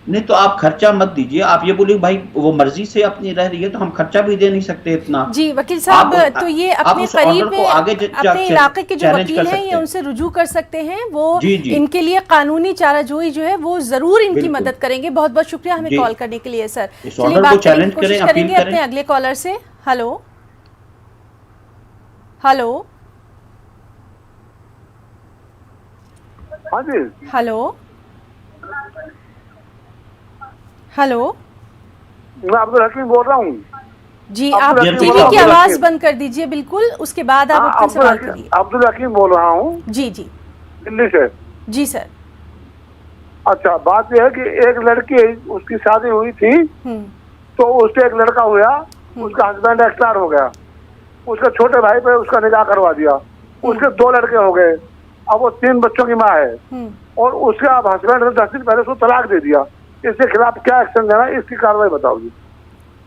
नहीं तो आप खर्चा मत दीजिए, आप ये बोलिए भाई वो मर्जी से अपनी रह रही है तो हम खर्चा भी दे नहीं सकते इतना। जी वकील साहब, तो ये अपने करीब में अपने इलाके के जो वकील हैं ये उनसे रुजू कर सकते हैं, वो इनके लिए कानूनी चाराजोई जो है वो जरूर इनकी मदद करेंगे। बहुत बहुत शुक्रिया हमें कॉल करने के लिए सर। चलिए बात करने की कोशिश करेंगे अपने अगले कॉलर से। हेलो हेलो हाँ जी, हेलो हेलो, मैं अब्दुल हकीम बोल रहा हूँ। जी, आप टीवी की आवाज बंद कर दीजिए बिल्कुल, उसके बाद आप अपना सवाल करिए। अब्दुल हकीम बोल रहा हूँ। जी जी, दिल्ली से। जी सर। अच्छा, बात यह है कि एक लड़की, उसकी शादी हुई थी तो उससे एक लड़का हुआ, उसका हस्बैंड एक्सपायर हो गया, उसके छोटे भाई पे उसका निकाह करवा दिया, उसके 2 लड़के हो गए, अब वो 3 बच्चों की माँ है और उसके अब हस्बैंड ने 10 दिन पहले उसको तलाक दे दिया। इसके खिलाफ क्या एक्शन लेना है, इसकी कार्रवाई बताओ जी।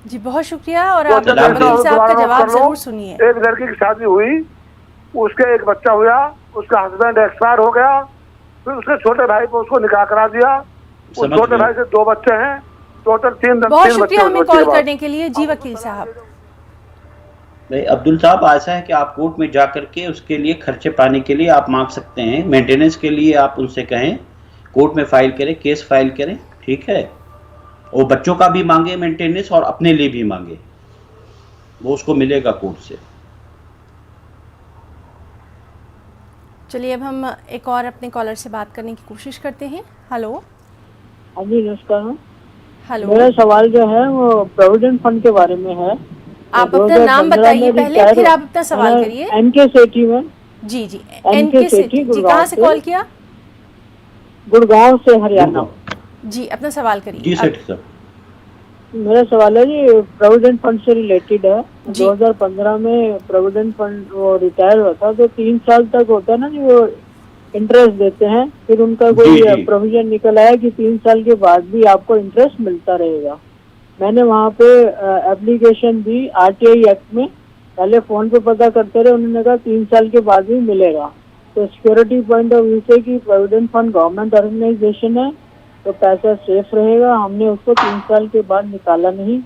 जी बहुत शुक्रिया, और आप वकील साहब का जवाब जरूर सुनिए। एक लड़की की शादी हुई, उसके एक बच्चा हुआ, उसका हस्बैंड एक्सपायर हो गया, फिर उसके छोटे भाई को उसको निकाह करा दिया, उस छोटे भाई से 2 बच्चे हैं, टोटल 3 बच्चे। बहुत शुक्रिया हमें कॉल करने के लिए। जी वकील साहब। नहीं अब्दुल साहब, ऐसा है कि आप कोर्ट में जा करके उसके लिए खर्चे पाने के लिए आप मांग सकते हैं, मेंटेनेंस के लिए आप उनसे कहें, कोर्ट में फाइल करें, केस फाइल करें, ठीक है? और बच्चों का भी मांगे मेंटेनेंस और अपने लिए भी मांगे, वो उसको मिलेगा कोर्ट से। चलिए अब हम एक और अपने कॉलर से बात करने की कोशिश करते हैं। हेलो। हाँ जी नमस्कार। हेलो, मेरा सवाल जो है वो प्रोविडेंट फंड के बारे में है। आप अपना नाम बताइए पहले, फिर आप अपना सवाल करिए। एनके सेठी में। जी जी, एनके सेठी जी, कहाँ से कॉल किया? गुड़गांव से, हरियाणा। जी अपना सवाल करिए। जी सेठी साहब, मेरा सवाल है जी प्रोविडेंट फंड से रिलेटेड है। 2015 में प्रोविडेंट फंड वो रिटायर हुआ था, तो 3 साल तक होता है ना जी, वो इंटरेस्ट देते हैं, फिर उनका कोई प्रोविजन निकल आया कि 3 साल के बाद भी आपको इंटरेस्ट मिलता रहेगा। मैंने वहाँ पे एप्लीकेशन दी आरटीआई एक्ट में, पहले फोन पे पता करते रहे, उन्होंने कहा 3 साल के बाद भी मिलेगा। तो सिक्योरिटी पॉइंट ऑफ व्यू से कि प्रोविडेंट फंड गवर्नमेंट ऑर्गेनाइजेशन है तो पैसा सेफ रहेगा, हमने उसको 3 साल के बाद निकाला नहीं।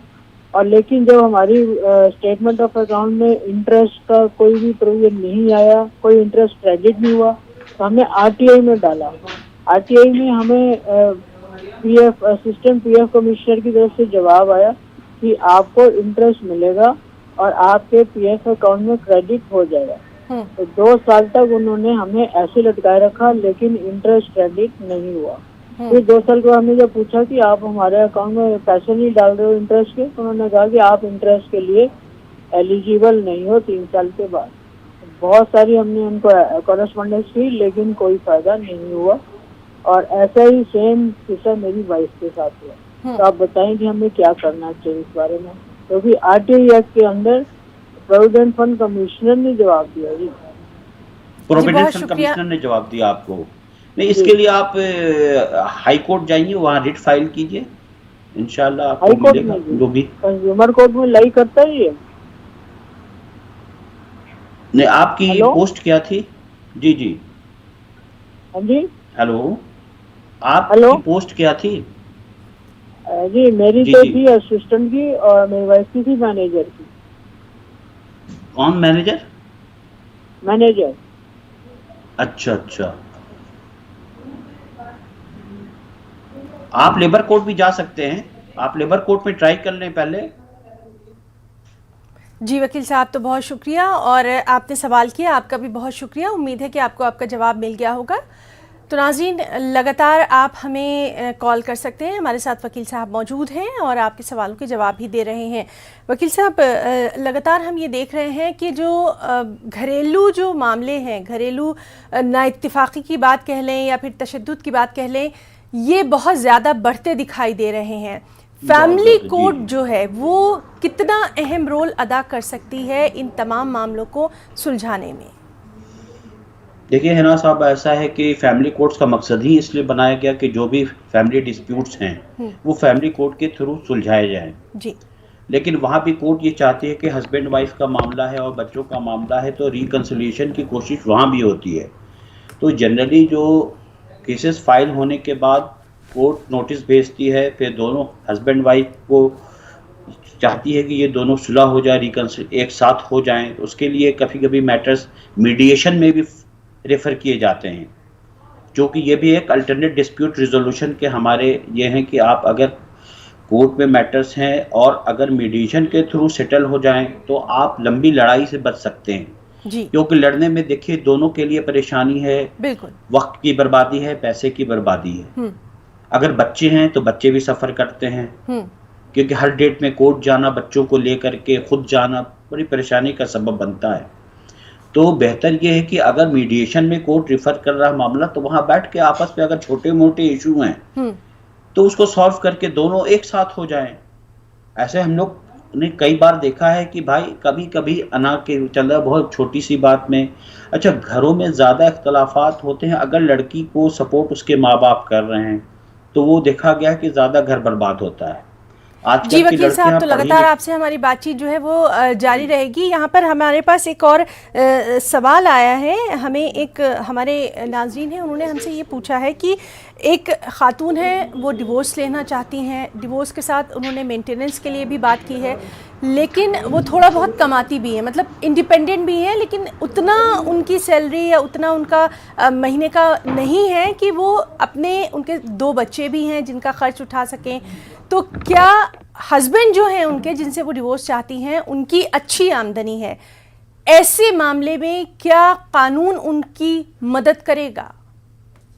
और लेकिन जब हमारी स्टेटमेंट ऑफ अकाउंट में इंटरेस्ट का कोई भी प्रोविजन नहीं आया, कोई इंटरेस्ट क्रेडिट नहीं हुआ, तो हमने आरटीआई में डाला। आरटीआई में हमें पीएफ असिस्टेंट पीएफ कमिश्नर की तरफ से जवाब आया कि आपको इंटरेस्ट मिलेगा और आपके पीएफ अकाउंट में क्रेडिट हो जाएगा। तो 2 साल तक उन्होंने हमें ऐसे लटकाए रखा, लेकिन इंटरेस्ट क्रेडिट नहीं हुआ। फिर 2 साल के बाद हमने जब पूछा कि आप हमारे अकाउंट में पैसे नहीं डाल रहे हो इंटरेस्ट के, तो उन्होंने कहा कि आप इंटरेस्ट के लिए एलिजिबल नहीं हो 3 साल के बाद। बहुत सारी हमने उनको कॉरेस्पॉन्डेंस की, लेकिन कोई फायदा नहीं हुआ। और ऐसा ही सेम किस्सा मेरी वाइफ के साथ हुआ। तो आप बताएं कि हमें क्या करना चाहिए इस बारे में, क्योंकि आरटीआई एक्ट के अंदर प्रोविडेंट फंड कमिश्नर ने जवाब दिया जी। प्रोविडेंट फंड कमिश्नर ने जवाब दिया आपको? नहीं, इसके लिए आप हाई कोर्ट जाइए, वहाँ रिट फाइल कीजिए, इंशाल्लाह आपको मिलेगा जो भी। कंज्यूमर कोर्ट में लाई करता है ये? नहीं, आपकी पोस्ट क्या थी? जी जी, हाँ जी, हेलो, आपकी पोस्ट क्या थी? जी मेरी तो थी असिस्टेंट की, और मेरी वाइफ की थी मैनेजर की। कौन मैनेजर? मैनेजर। अच्छा अच्छा, आप लेबर कोर्ट भी जा सकते हैं, आप लेबर कोर्ट में ट्राई कर लें पहले। जी वकील साहब, तो बहुत शुक्रिया, और आपने सवाल किया, आपका भी बहुत शुक्रिया। उम्मीद है कि आपको आपका जवाब मिल गया होगा। तो नाज़रीन, लगातार आप हमें कॉल कर सकते हैं, हमारे साथ वकील साहब मौजूद हैं और आपके सवालों के जवाब भी दे रहे हैं। वकील साहब, लगातार हम ये देख रहे हैं कि जो घरेलू जो मामले हैं, घरेलू नाइत्तिफाक़ी की बात कह लें या फिर तशद्दुद की बात कह लें, ये बहुत ज़्यादा बढ़ते दिखाई दे रहे हैं। फैमिली कोर्ट जो है वो कितना अहम रोल अदा कर सकती है इन तमाम मामलों को सुलझाने में? देखिए हिना साहब, ऐसा है कि फैमिली कोर्ट्स का मकसद ही इसलिए बनाया गया कि जो भी फैमिली डिस्प्यूट्स हैं वो फैमिली कोर्ट के थ्रू सुलझाए जाएं जी। लेकिन वहाँ भी कोर्ट ये चाहती है कि हस्बैंड वाइफ का मामला है और बच्चों का मामला है, तो रिकन्सिलिएशन की कोशिश वहाँ भी होती है। तो जनरली जो केसेस फाइल होने के बाद कोर्ट नोटिस भेजती है, फिर दोनों हस्बैंड वाइफ को चाहती है कि ये दोनों सुलह हो जाए, एक साथ हो जाएं। उसके लिए कभी कभी मैटर्स मीडिएशन में भी रेफ़र किए जाते हैं, जो कि ये भी एक अल्टरनेट डिस्प्यूट रिजोल्यूशन के हमारे ये हैं कि आप अगर कोर्ट में मैटर्स हैं और अगर मीडिएशन के थ्रू सेटल हो जाएं तो आप लंबी लड़ाई से बच सकते हैं जी। क्योंकि लड़ने में देखिए दोनों के लिए परेशानी है, बिल्कुल वक्त की बर्बादी है, पैसे की बर्बादी है। अगर बच्चे हैं तो बच्चे भी सफ़र करते हैं, क्योंकि हर डेट में कोर्ट जाना, बच्चों को लेकर के खुद जाना बड़ी परेशानी का सबब बनता है। तो बेहतर ये है कि अगर मीडिएशन में कोर्ट रिफ़र कर रहा मामला, तो वहाँ बैठ के आपस में अगर छोटे मोटे इशू हैं तो उसको सॉल्व करके दोनों एक साथ हो जाएं। ऐसे हम लोग ने कई बार देखा है कि भाई कभी कभी अना के चल रहा बहुत छोटी सी बात में, अच्छा घरों में ज़्यादा इख्तलाफात होते हैं, अगर लड़की को सपोर्ट उसके माँ बाप कर रहे हैं तो वो देखा गया कि ज़्यादा घर बर्बाद होता है। जी वकील साहब, तो लगातार आपसे हमारी बातचीत जो है वो जारी रहेगी। यहाँ पर हमारे पास एक और सवाल आया है, हमें एक हमारे नाज़रीन हैं, उन्होंने हमसे ये पूछा है कि एक खातून है वो डिवोर्स लेना चाहती हैं, डिवोर्स के साथ उन्होंने मेंटेनेंस के लिए भी बात की है, लेकिन वो थोड़ा बहुत कमाती भी है, मतलब इंडिपेंडेंट भी है, लेकिन उतना उनकी सैलरी या उतना उनका महीने का नहीं है कि वो अपने, उनके 2 बच्चे भी हैं जिनका खर्च उठा सकें। तो क्या हस्बैंड जो हैं उनके, जिनसे वो डिवोर्स चाहती हैं, उनकी अच्छी आमदनी है, ऐसे मामले में क्या कानून उनकी मदद करेगा?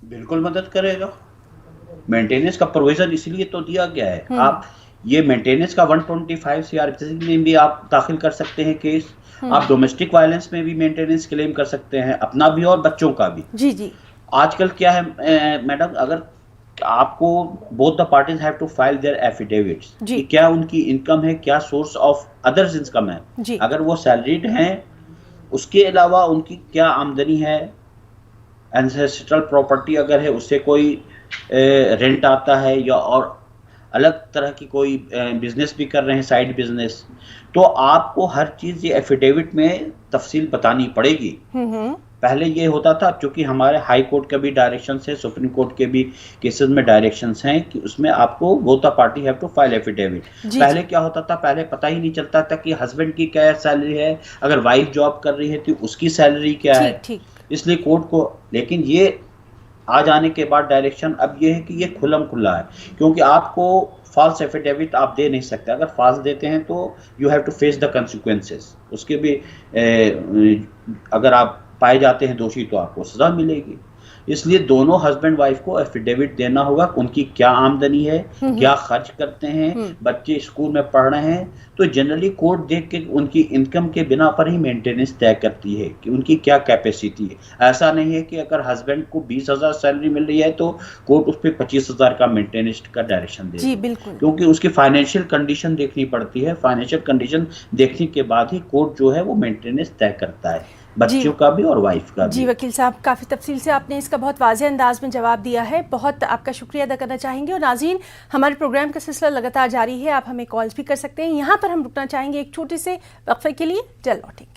बिल्कुल मदद करेगा। मेंटेनेंस का प्रोविजन इसलिए तो दिया गया है। आप ये मेंटेनेंस का 125 CRPC में भी आप दाखिल कर सकते हैं केस, आप डोमेस्टिक वायलेंस में भी मेंटेनेंस क्लेम कर सकते हैं, अपना भी और बच्चों का भी। जी जी। आजकल क्या है मैडम, अगर आपको both the parties have to file their affidavits कि क्या उनकी इनकम है, क्या सोर्स ऑफ अदर्स इनकम है, अगर वो सैलरीड हैं, उसके अलावा उनकी क्या आमदनी है, एंसेस्ट्रल प्रॉपर्टी अगर है, उससे कोई रेंट आता है, या और अलग तरह की कोई बिजनेस भी कर रहे हैं, साइड बिजनेस, तो आपको हर चीज़ ये एफिडेविट में तफसील बतानी पड़ेगी। पहले ये होता था, क्योंकि हमारे हाई कोर्ट का भी डायरेक्शंस है, सुप्रीम कोर्ट के भी केसेस में डायरेक्शंस हैं कि उसमें आपको both the party have to file affidavit. पहले क्या होता था, पहले पता ही नहीं चलता था कि हस्बैंड की क्या सैलरी है, अगर वाइफ जॉब कर रही है तो उसकी सैलरी क्या है, इसलिए कोर्ट को, लेकिन ये आ जाने के बाद डायरेक्शन अब ये है कि ये खुल्लम खुल्ला है, क्योंकि आपको फॉल्स एफिडेविट आप दे नहीं सकते। अगर फॉल्स देते हैं तो you have to face the consequences, उसके भी अगर आप पाए जाते हैं दोषी तो आपको सज़ा मिलेगी। इसलिए दोनों हस्बैंड वाइफ को एफिडेविट देना होगा, उनकी क्या आमदनी है, क्या खर्च करते हैं, बच्चे स्कूल में पढ़ रहे हैं। तो जनरली कोर्ट देख के उनकी इनकम के बिना पर ही मेंटेनेंस तय करती है कि उनकी क्या कैपेसिटी है। ऐसा नहीं है कि अगर हस्बैंड को 20,000 सैलरी मिल रही है तो कोर्ट उस पर 25,000 का मेंटेनेंस का डायरेक्शन दे। जी बिल्कुल, क्योंकि उसकी फाइनेंशियल कंडीशन देखनी पड़ती है। फाइनेंशियल कंडीशन देखने के बाद ही कोर्ट जो है वो मेंटेनेंस तय करता है, बच्चों का भी और वाइफ का भी। जी वकील साहब, काफ़ी तफसील से आपने इसका बहुत वाज़ेह अंदाज में जवाब दिया है, बहुत आपका शुक्रिया अदा करना चाहेंगे। और नाज़रीन, हमारे प्रोग्राम का सिलसिला लगातार जारी है, आप हमें कॉल्स भी कर सकते हैं। यहाँ पर हम रुकना चाहेंगे एक छोटे से वक्फे के लिए, जल्द लौटेंगे।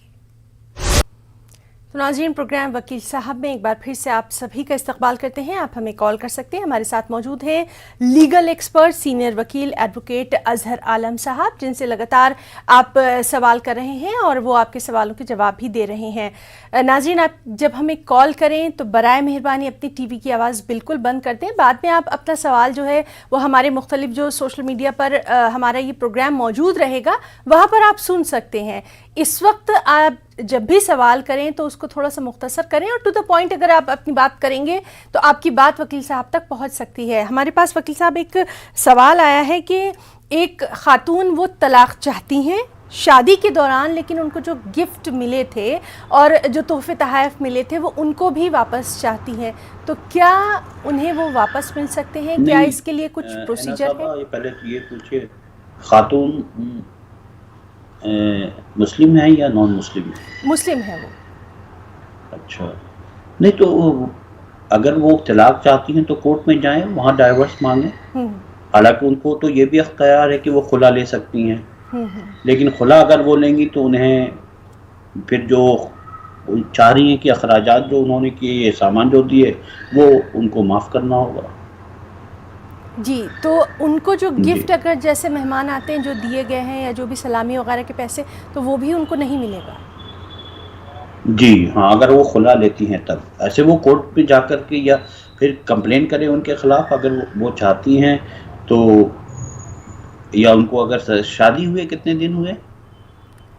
तो नाज़रीन, प्रोग्राम वकील साहब में एक बार फिर से आप सभी का इस्तकबाल करते हैं। आप हमें कॉल कर सकते हैं। हमारे साथ मौजूद हैं लीगल एक्सपर्ट सीनियर वकील एडवोकेट अजहर आलम साहब, जिनसे लगातार आप सवाल कर रहे हैं और वो आपके सवालों के जवाब भी दे रहे हैं। नाज़रीन, आप जब हमें कॉल करें तो बराए मेहरबानी अपनी टीवी की आवाज़ बिल्कुल बंद कर दें। बाद में आप अपना सवाल जो है वो हमारे मुख्तलिफ जो सोशल मीडिया पर हमारा ये प्रोग्राम मौजूद रहेगा, वहाँ पर आप सुन सकते हैं। इस वक्त आप जब भी सवाल करें तो उसको थोड़ा सा मुख्तसर करें और टू द पॉइंट अगर आप अपनी बात करेंगे तो आपकी बात वकील साहब तक पहुंच सकती है। हमारे पास वकील साहब एक सवाल आया है कि एक खातून वो तलाक चाहती हैं शादी के दौरान, लेकिन उनको जो गिफ्ट मिले थे और जो तोहफे तोहफ़े मिले थे वो उनको भी वापस चाहती हैं, तो क्या उन्हें वो वापस मिल सकते हैं? क्या इसके लिए कुछ प्रोसीजर है? पहले तो ये पूछिए, खातून मुस्लिम है या नॉन मुस्लिम है? मुस्लिम है वो। अच्छा, नहीं तो अगर वो तलाक चाहती हैं तो कोर्ट में जाएं, वहाँ डाइवर्स मांगें। हालांकि उनको तो ये भी अख्तियार है कि वो खुला ले सकती हैं, लेकिन खुला अगर वो लेंगी तो उन्हें फिर जो चाह रही हैं कि अखराजात जो उन्होंने किए, ये सामान जो दिए, वो उनको माफ़ करना होगा। जी, तो उनको जो गिफ्ट अगर जैसे मेहमान आते हैं जो दिए गए हैं या जो भी सलामी वगैरह के पैसे, तो वो भी उनको नहीं मिलेगा? जी हाँ, अगर वो खुला लेती हैं तब। ऐसे वो कोर्ट पे जाकर के या फिर कंप्लेन करें उनके खिलाफ अगर वो चाहती हैं तो, या उनको अगर शादी हुए कितने दिन हुए।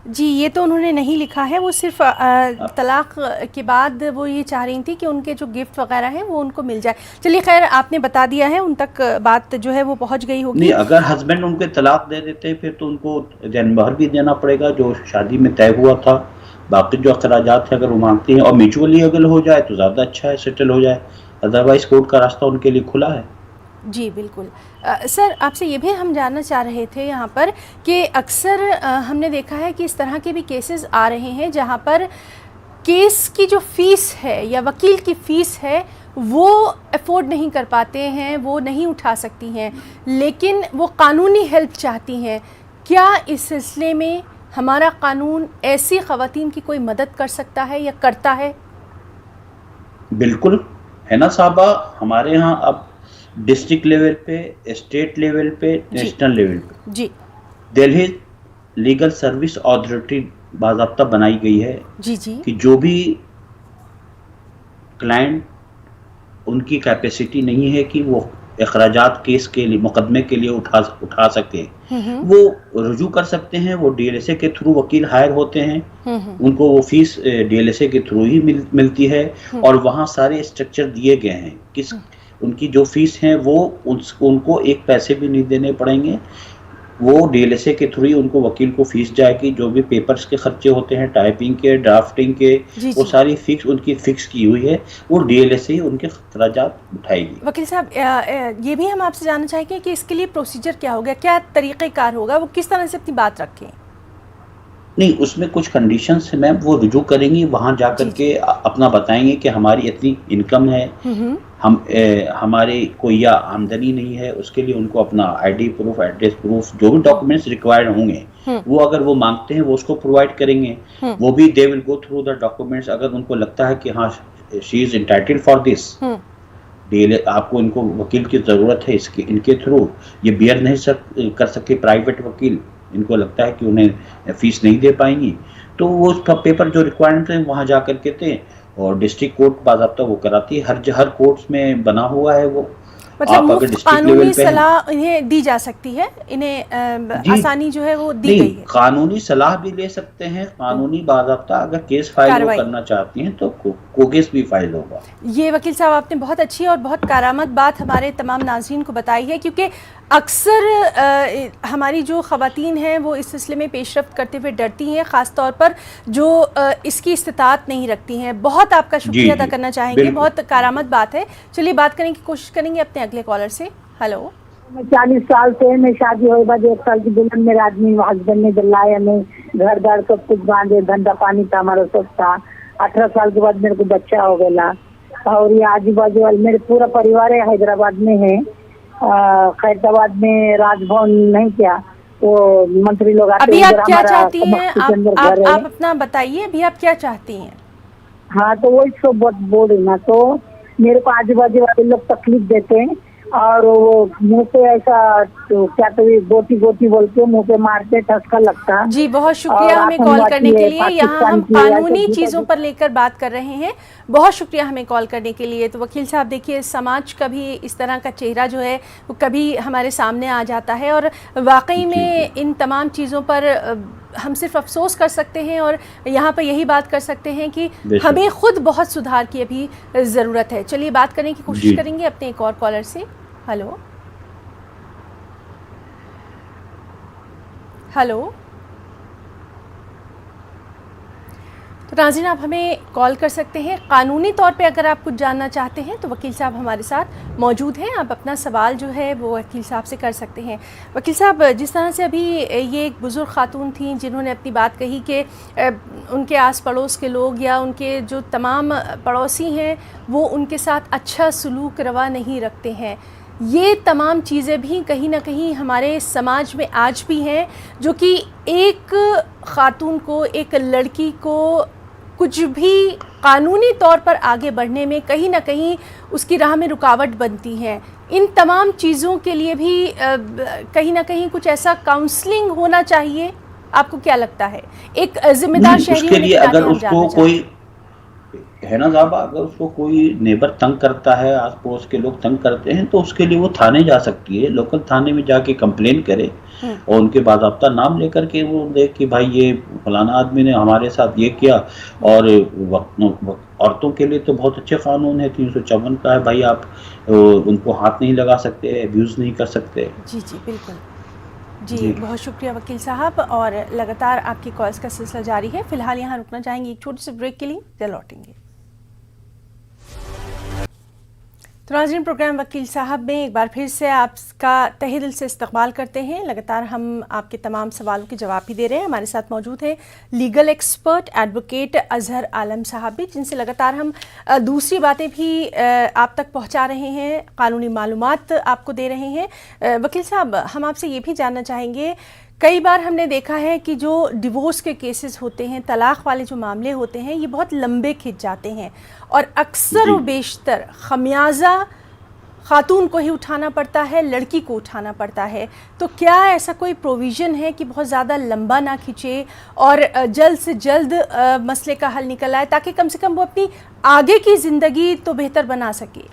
जी, ये तो उन्होंने नहीं लिखा है, वो सिर्फ तलाक के बाद वो ये चाह रही थी कि उनके जो गिफ्ट वगैरह हैं वो उनको मिल जाए। चलिए खैर, आपने बता दिया है, उन तक बात जो है वो पहुंच गई होगी। नहीं, अगर हस्बैंड उनके तलाक दे देते फिर तो उनको जनमहर भी देना पड़ेगा जो शादी में तय हुआ था। बाकी जो अखराजात है अगर वो मांगती हैं और म्यूचुअली अगर हो जाए तो ज़्यादा अच्छा है, सेटल हो जाए। अदरवाइज कोर्ट का रास्ता उनके लिए खुला है। जी बिल्कुल। सर, आपसे ये भी हम जानना चाह रहे थे यहाँ पर कि अक्सर हमने देखा है कि इस तरह के भी केसेस आ रहे हैं जहाँ पर केस की जो फ़ीस है या वकील की फ़ीस है वो अफोर्ड नहीं कर पाते हैं, वो नहीं उठा सकती हैं, लेकिन वो कानूनी हेल्प चाहती हैं। क्या इस सिलसिले में हमारा कानून ऐसी ख़वातीन की कोई मदद कर सकता है या करता है? बिल्कुल है ना साहबा, हमारे यहाँ अब डिस्ट्रिक्ट लेवल पे, स्टेट लेवल पे, नेशनल लेवल पे जी दिल्ली लीगल सर्विस अथॉरिटी बाज़ाब्ता बनाई गई है जी कि जो भी क्लाइंट उनकी कैपेसिटी नहीं है कि वो अखराजात केस के लिए, मुकदमे के लिए उठा सके, वो रुजू कर सकते हैं। वो डीएलएसए के थ्रू वकील हायर होते हैं, उनको वो फीस डीएलएसए के थ्रू ही मिलती है और वहाँ सारे स्ट्रक्चर दिए गए हैं किस उनकी जो फीस है वो उनको एक पैसे भी नहीं देने पड़ेंगे। वो डीएलएसए के थ्रू ही उनको वकील को फीस जाएगी। जो भी पेपर्स के खर्चे होते हैं, टाइपिंग के, ड्राफ्टिंग के, वो सारी फीस उनकी फिक्स की हुई है। वो डीएलएसए ही उनके खर्चात उठाएगी। वकील साहब, ये भी हम आपसे जानना चाहेंगे कि इसके लिए प्रोसीजर क्या होगा, क्या तरीक़ेकार होगा, वो किस तरह से अपनी बात रखें? नहीं, उसमें कुछ कंडीशंस है मैम, वो रुजू करेंगी, वहाँ जा कर के अपना बताएंगे कि हमारी इतनी इनकम है, हमारे कोई या आमदनी नहीं है। उसके लिए उनको अपना आईडी प्रूफ, एड्रेस प्रूफ, जो भी डॉक्यूमेंट्स रिक्वायर्ड होंगे वो अगर वो मांगते हैं वो उसको प्रोवाइड करेंगे। वो भी they will go through the documents. अगर उनको लगता है कि हाँ she is entitled for this, आपको इनको वकील की ज़रूरत है, इनके थ्रू ये बियर नहीं कर सके प्राइवेट वकील, इनको लगता है कि उन्हें फीस नहीं दे पाएंगी, तो वो उसका पेपर जो रिक्वायरमेंट है वहाँ जा करके थे और डिस्ट्रिक्ट कोर्ट बाज़ाब्ता वो कराती है। हर कोर्ट्स में बना हुआ है वो। मतलब आप अगर मुफ्त डिस्ट्रिक्ट कानूनी लेवल पे हैं, सलाह इन्हें दी जा सकती है, इन्हें जी आसानी जो है वो दी नहीं, गई है, कानूनी सलाह भी ले सकते हैं, कानूनी बाज़ाब्ता अगर केस फाइल वो कार्रवाई। करना चाहती हैं तो को केस भी फाइल होगा। ये वकील साहब आपने बहुत अच्छी और बहुत कारामद बात हमारे तमाम नाज़रीन को बताई है, क्योंकि अक्सर हमारी जो ख़वातीन हैं वो इस सिलसिले में पेशरफ्त करते हुए डरती हैं, ख़ास तौर पर जो इसकी इस्तिताअत नहीं रखती हैं। बहुत आपका शुक्रिया अदा करना चाहेंगे, बिल्कुल। बहुत कारामद बात है। चलिए बात करने की कोशिश करेंगे अपने अगले कॉलर से। हेलो, मैं 40 साल से मैं शादी हुए बाद 1 साल की दुल्हन मेरे आदमी हस्बैंड ने दिलाया, हमें घर दार सब कुछ बांधे, धंधा पानी था हमारा सब था। 18 साल के बाद मेरे को बच्चा हो गया, और ये आजू बाजू वाले मेरे पूरा परिवार है हैदराबाद में है, खैरताबाद में राजभवन नहीं क्या वो मंत्री लोग आते अभी हैं। आप क्या चाहती हैं? आप अपना बताइए, अभी आप क्या चाहती हैं? हाँ तो वही सब बोल रही ना, तो मेरे को आजू बाजू वाले लोग तकलीफ देते हैं, और वो मुंह पे ऐसा तो क्या तो गोटी गोटी बोल के मुंह पे मारते, ठसका लगता। जी बहुत शुक्रिया हमें कॉल करने के लिए। यहाँ हम कानूनी चीज़ों पर लेकर बात कर रहे हैं। बहुत शुक्रिया हमें कॉल करने के लिए। तो वकील साहब देखिए, समाज का भी इस तरह का चेहरा जो है वो कभी हमारे सामने आ जाता है, और वाकई में इन तमाम चीज़ों पर हम सिर्फ अफसोस कर सकते हैं, और यहाँ पर यही बात कर सकते हैं कि हमें खुद बहुत सुधार की अभी ज़रूरत है। चलिए बात करने की कोशिश करेंगे अपने एक और कॉलर से। हेलो हेलो, तो नाज़रीन आप हमें कॉल कर सकते हैं। कानूनी तौर पे अगर आप कुछ जानना चाहते हैं तो वकील साहब हमारे साथ मौजूद हैं, आप अपना सवाल जो है वो वकील साहब से कर सकते हैं। वकील साहब, जिस तरह से अभी ये एक बुज़ुर्ग खातून थी जिन्होंने अपनी बात कही कि उनके आस पड़ोस के लोग या उनके जो तमाम पड़ोसी हैं वो उनके साथ अच्छा सलूक रवा नहीं रखते हैं, ये तमाम चीज़ें भी कहीं ना कहीं हमारे समाज में आज भी हैं, जो कि एक ख़ातून को, एक लड़की को कुछ भी कानूनी तौर पर आगे बढ़ने में कहीं ना कहीं उसकी राह में रुकावट बनती हैं। इन तमाम चीज़ों के लिए भी कहीं ना कहीं कुछ ऐसा काउंसलिंग होना चाहिए, आपको क्या लगता है? एक जिम्मेदार शहरी उसके लिए अगर उसको कोई है ना साहब, अगर उसको कोई नेबर तंग करता है, आस पड़ोस के लोग तंग करते हैं, तो उसके लिए वो थाने जा सकती है, लोकल थाने में जाके कंप्लेन करे और उनके बाज़ाब्ता नाम लेकर के वो देख कि भाई ये फलाना आदमी ने हमारे साथ ये किया। और औरतों के लिए तो बहुत अच्छे कानून है, 354 का है भाई, आप उनको हाथ नहीं लगा सकते, अब्यूज़ नहीं कर सकते। जी जी बिल्कुल जी, बहुत शुक्रिया वकील साहब, और लगातार आपकी कॉल्स का सिलसिला जारी है। फिलहाल यहाँ रुकना चाहेंगे एक छोटे से ब्रेक के लिए, फिर लौटेंगे। तो नाज़रीन, प्रोग्राम वकील साहब में एक बार फिर से आपका तहे दिल से इस्तकबाल करते हैं। लगातार हम आपके तमाम सवालों के जवाब भी दे रहे हैं। हमारे साथ मौजूद हैं लीगल एक्सपर्ट एडवोकेट अजहर आलम साहब भी, जिनसे लगातार हम दूसरी बातें भी आप तक पहुंचा रहे हैं, कानूनी मालूमात आपको दे रहे हैं। वकील साहब, हम आपसे ये भी जानना चाहेंगे, कई बार हमने देखा है कि जो डिवोर्स के केसेस होते हैं, तलाक़ वाले जो मामले होते हैं, ये बहुत लंबे खिंच जाते हैं, और अक्सर व बेशतर खमियाजा खातून को ही उठाना पड़ता है, लड़की को उठाना पड़ता है। तो क्या ऐसा कोई प्रोविज़न है कि बहुत ज़्यादा लंबा ना खिंचे और जल्द से जल्द मसले का हल निकल आए, ताकि कम से कम वो अपनी आगे की ज़िंदगी तो बेहतर बना सके?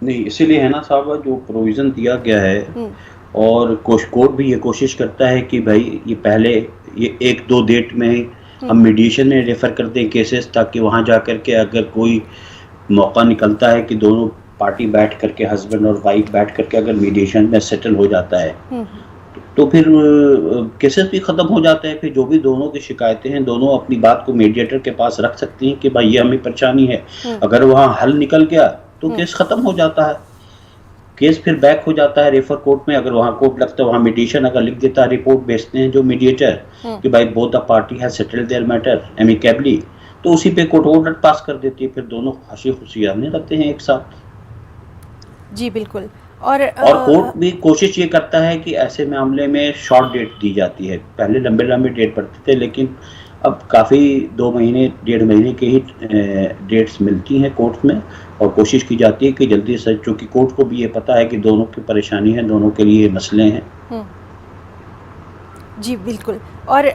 नहीं, इसीलिए है ना साहब, जो प्रोविज़न दिया गया है, और कोर्ट भी ये कोशिश करता है कि भाई ये पहले ये 1-2 डेट में हम मीडिएशन में रेफ़र करते हैं केसेस, ताकि वहाँ जा कर के अगर कोई मौका निकलता है कि दोनों पार्टी बैठ करके, हस्बैंड और वाइफ बैठ करके अगर मीडिएशन में सेटल हो जाता है, तो फिर केसेस भी ख़त्म हो जाते हैं। फिर जो भी दोनों की शिकायतें हैं, दोनों अपनी बात को मीडिएटर के पास रख सकती हैं कि भाई ये हमें परेशानी है। अगर वहाँ हल निकल गया तो केस ख़त्म हो जाता है, केस फिर बैक हो जाता है रेफर कोर्ट में। अगर वहाँ कोर्ट लगता है, वहाँ मीडिएशन अगर लिख देता है, रिपोर्ट भेजते हैं जो मीडिएटर कि भाई both the party has settled their matter amicably, तो उसी पे कोर्ट ऑर्डर पास कर देती है, फिर दोनों हंसी खुशी रहने लगते हैं एक साथ। जी बिल्कुल। और कोर्ट भी कोशिश ये करता है कि ऐसे मामले में शॉर्ट डेट दी जाती है। पहले लंबे लंबे डेट पड़ते थे, लेकिन अब काफ़ी 2 महीने 1.5 महीने की ही डेट्स मिलती हैं कोर्ट में, और कोशिश की जाती है कि जल्दी से, चूँकि कोर्ट को भी ये पता है कि दोनों की परेशानी है, दोनों के लिए मसले हैं। जी बिल्कुल। और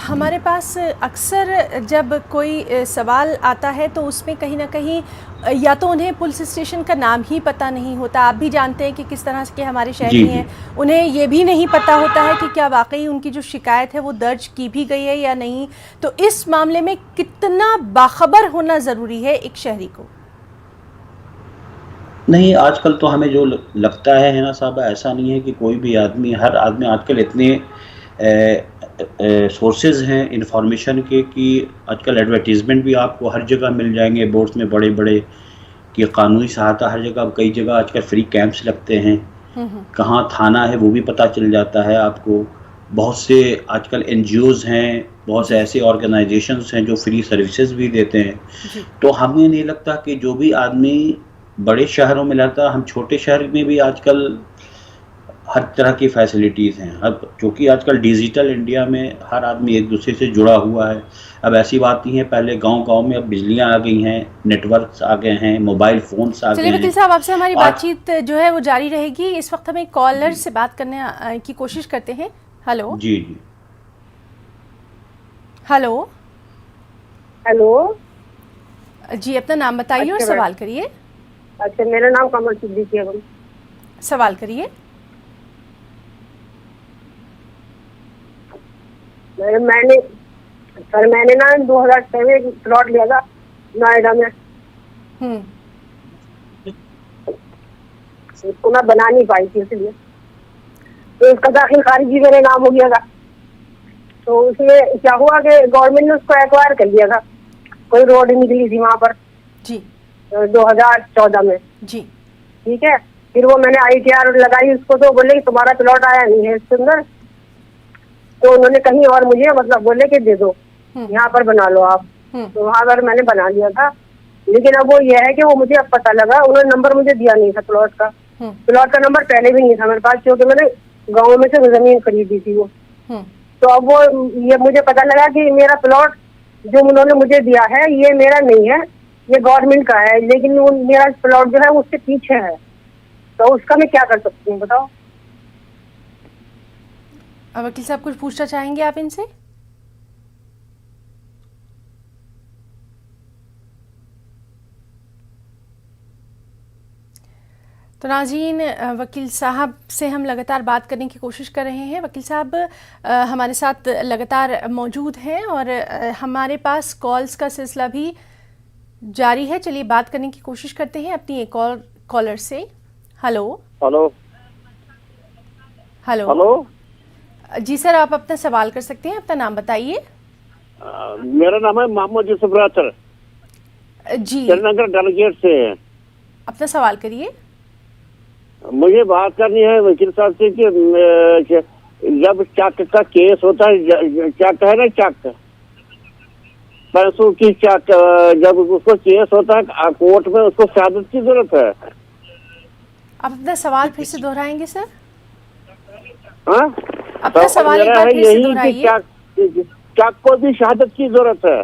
हमारे पास अक्सर जब कोई सवाल आता है तो उसमें कहीं ना कहीं या तो उन्हें पुलिस स्टेशन का नाम ही पता नहीं होता, आप भी जानते हैं कि किस तरह के हमारे शहरी हैं, उन्हें ये भी नहीं पता होता है कि क्या वाकई उनकी जो शिकायत है वो दर्ज की भी गई है या नहीं। तो इस मामले में कितना बाखबर होना ज़रूरी है एक शहरी को? नहीं, आजकल तो हमें जो लगता है ना साहब, ऐसा नहीं है कि कोई भी आदमी, हर आदमी आजकल इतने सोर्सेज हैं इंफॉर्मेशन के कि आजकल एडवर्टीज़मेंट भी आपको हर जगह मिल जाएंगे, बोर्ड्स में बड़े बड़े, कि कानूनी सहायता हर जगह, कई जगह आजकल फ्री कैंप्स लगते हैं, कहाँ थाना है वो भी पता चल जाता है आपको। बहुत से आजकल NGOs हैं, बहुत से ऐसे ऑर्गेनाइजेशंस हैं जो फ्री सर्विसेज भी देते हैं। तो हमें नहीं लगता कि जो भी आदमी बड़े शहरों में लगता, हम छोटे शहर में भी आजकल हर तरह की फैसिलिटीज़ हैं। अब क्योंकि आजकल डिजिटल इंडिया में हर आदमी एक दूसरे से जुड़ा हुआ है। अब ऐसी बात नहीं है, पहले गांव-गांव में अब बिजलियां आ गई हैं, नेटवर्क्स आ गए हैं, मोबाइल फ़ोन्स आ गए हैं। चलिए वकील साहब, आपसे हमारी बातचीत जो है वो जारी रहेगी। इस वक्त हम एक कॉलर से बात करने की कोशिश करते हैं। हेलो जी जी, हेलो हेलो जी, अपना नाम बताइए और सवाल करिए। अच्छा, मेरा नाम कमल सिद्दीकी है। सवाल करिए। मैंने ना 2006 में एक प्लॉट लिया था नोएडा में। उसको मैं बना नहीं पाई थी, इसलिए तो उसका दाखिल खारिजी मेरे नाम हो गया था। तो उसमें क्या हुआ कि गवर्नमेंट ने उसको एक्वायर कर लिया था। कोई रोड निकली थी वहाँ पर जी 2014 में जी, ठीक है। फिर वो मैंने ITR लगाई उसको, तो बोले कि तुम्हारा प्लॉट आया नहीं है इसके अंदर। तो उन्होंने कहीं और मुझे मतलब बोले कि दे दो, यहाँ पर बना लो आप। तो वहाँ पर मैंने बना लिया था। लेकिन अब वो ये है कि वो मुझे अब पता लगा, उन्होंने नंबर मुझे दिया नहीं था प्लॉट का। प्लॉट का नंबर पहले भी नहीं था मेरे पास, क्योंकि मैंने गाँव में से जमीन खरीदी थी वो। तो अब वो ये मुझे पता लगा कि मेरा प्लॉट जो उन्होंने मुझे दिया है ये मेरा नहीं है, ये गवर्नमेंट का है। लेकिन मेरा प्लॉट जो है उससे पीछे है, तो उसका मैं क्या कर सकती हूँ बताओ? वकील साहब कुछ पूछना चाहेंगे आप इनसे? तो नाज़रीन, वकील साहब से हम लगातार बात करने की कोशिश कर रहे हैं। वकील साहब हमारे साथ लगातार मौजूद हैं और हमारे पास कॉल्स का सिलसिला भी जारी है। चलिए बात करने की कोशिश करते हैं अपनी एक और कॉलर से। हेलो हेलो हेलो हेलो जी सर, आप अपना सवाल कर सकते हैं। अपना नाम बताइए। मेरा नाम है मोहम्मद यूसुफ रातर जी, श्रीनगर डेलीगेट से है। अपना सवाल करिए। मुझे बात करनी है वकील साहब से कि जब चक का केस होता है, चक है ना, चक पैसों की चक, जब उसको केस होता है कोर्ट में, उसको शहादत की जरूरत है। आप अपना सवाल फिर से दोहराएंगे सर? हाँ, अपना सवाल एक बार फिर से दोहराइए। चक को भी शहादत की जरूरत है।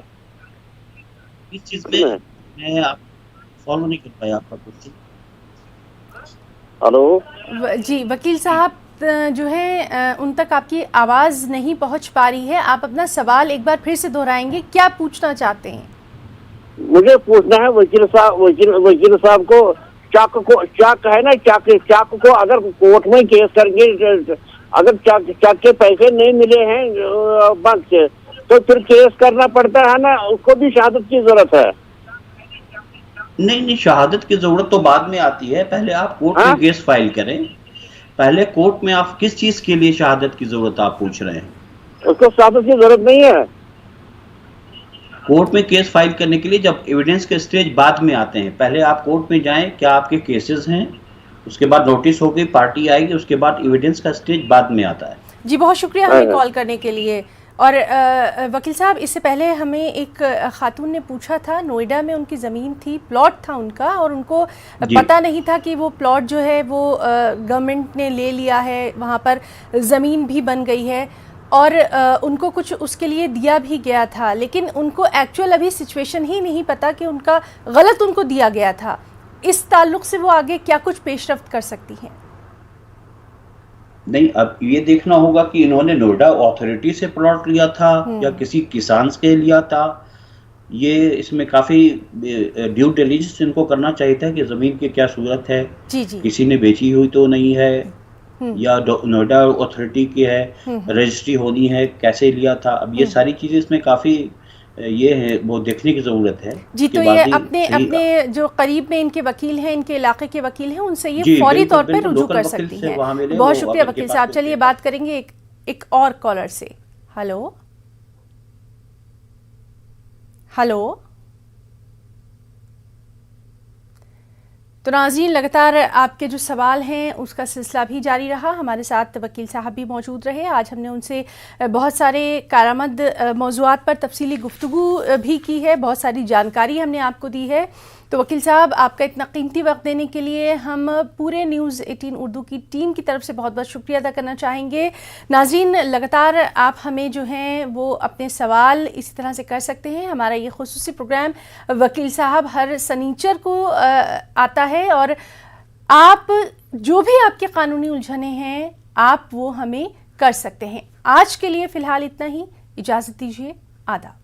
इस चीज में मैं आप फॉलो नहीं कर पाया आपका क्वेश्चन। हेलो जी, वकील साहब जो है उन तक आपकी आवाज़ नहीं पहुंच पा रही है। आप अपना सवाल एक बार फिर से दोहराएंगे, क्या पूछना चाहते हैं? मुझे पूछना है वकील साहब को, चक है ना, चक को अगर कोर्ट में केस करके अगर चक के पैसे नहीं मिले हैं बैंक से, तो फिर केस करना पड़ता है ना, उसको भी शहादत की जरूरत है। नहीं, शहादत की जरूरत तो बाद में आती है, पहले आप कोर्ट में केस फाइल करें। पहले कोर्ट में आप किस चीज के लिए शहादत की जरूरत आप पूछ रहे हैं? उसको शहादत की जरूरत नहीं है। कोर्ट में केस फाइल करने के लिए जब एविडेंस के स्टेज बाद में आते हैं, पहले आप कोर्ट में जाएं, क्या आपके केसेस हैं, उसके बाद नोटिस होगी, पार्टी आएगी, उसके बाद एविडेंस का स्टेज बाद में आता है। जी, बहुत शुक्रिया हमें कॉल करने के लिए। और वकील साहब, इससे पहले हमें एक खातून ने पूछा था, नोएडा में उनकी ज़मीन थी, प्लॉट था उनका, और उनको पता नहीं था कि वो प्लॉट जो है वो गवर्नमेंट ने ले लिया है, वहाँ पर ज़मीन भी बन गई है और उनको कुछ उसके लिए दिया भी गया था, लेकिन उनको एक्चुअल अभी सिचुएशन ही नहीं पता कि उनका गलत उनको दिया गया था। इस ताल्लुक़ से वो आगे क्या कुछ पेशरफ्त कर सकती हैं? नहीं, अब ये देखना होगा कि इन्होंने नोएडा अथॉरिटी से प्लॉट लिया था या किसी किसान से लिया था। ये इसमें काफी ड्यू डिलिजेंस इनको करना चाहिए था कि जमीन की क्या सूरत है, जी जी। किसी ने बेची हुई तो नहीं है या नोएडा अथॉरिटी की है, रजिस्ट्री होनी है, कैसे लिया था। अब ये सारी चीजें इसमें काफी ये है, वो देखने की जरूरत है जी। तो ये अपने जो करीब में इनके वकील हैं, इनके इलाके के वकील हैं, उनसे ये फौरी तौर पर रुजू कर सकती हैं। बहुत शुक्रिया वकील साहब। चलिए बात करेंगे एक और कॉलर से। Hello hello. तो नाज़रीन, लगातार आपके जो सवाल हैं उसका सिलसिला भी जारी रहा। हमारे साथ वकील साहब भी मौजूद रहे। आज हमने उनसे बहुत सारे कारामद मौज़ूआत पर तफसीली गुफ्तगू भी की है, बहुत सारी जानकारी हमने आपको दी है। तो वकील साहब, आपका इतना कीमती वक्त देने के लिए हम पूरे न्यूज़ 18 उर्दू की टीम की तरफ से बहुत बहुत शुक्रिया अदा करना चाहेंगे। नाज़रीन, लगातार आप हमें जो हैं वो अपने सवाल इसी तरह से कर सकते हैं। हमारा ये खुसूसी प्रोग्राम वकील साहब हर सनीचर को आता है और आप जो भी आपके कानूनी उलझने हैं आप वो हमें कर सकते हैं। आज के लिए फ़िलहाल इतना ही। इजाज़त दीजिए। आदाब।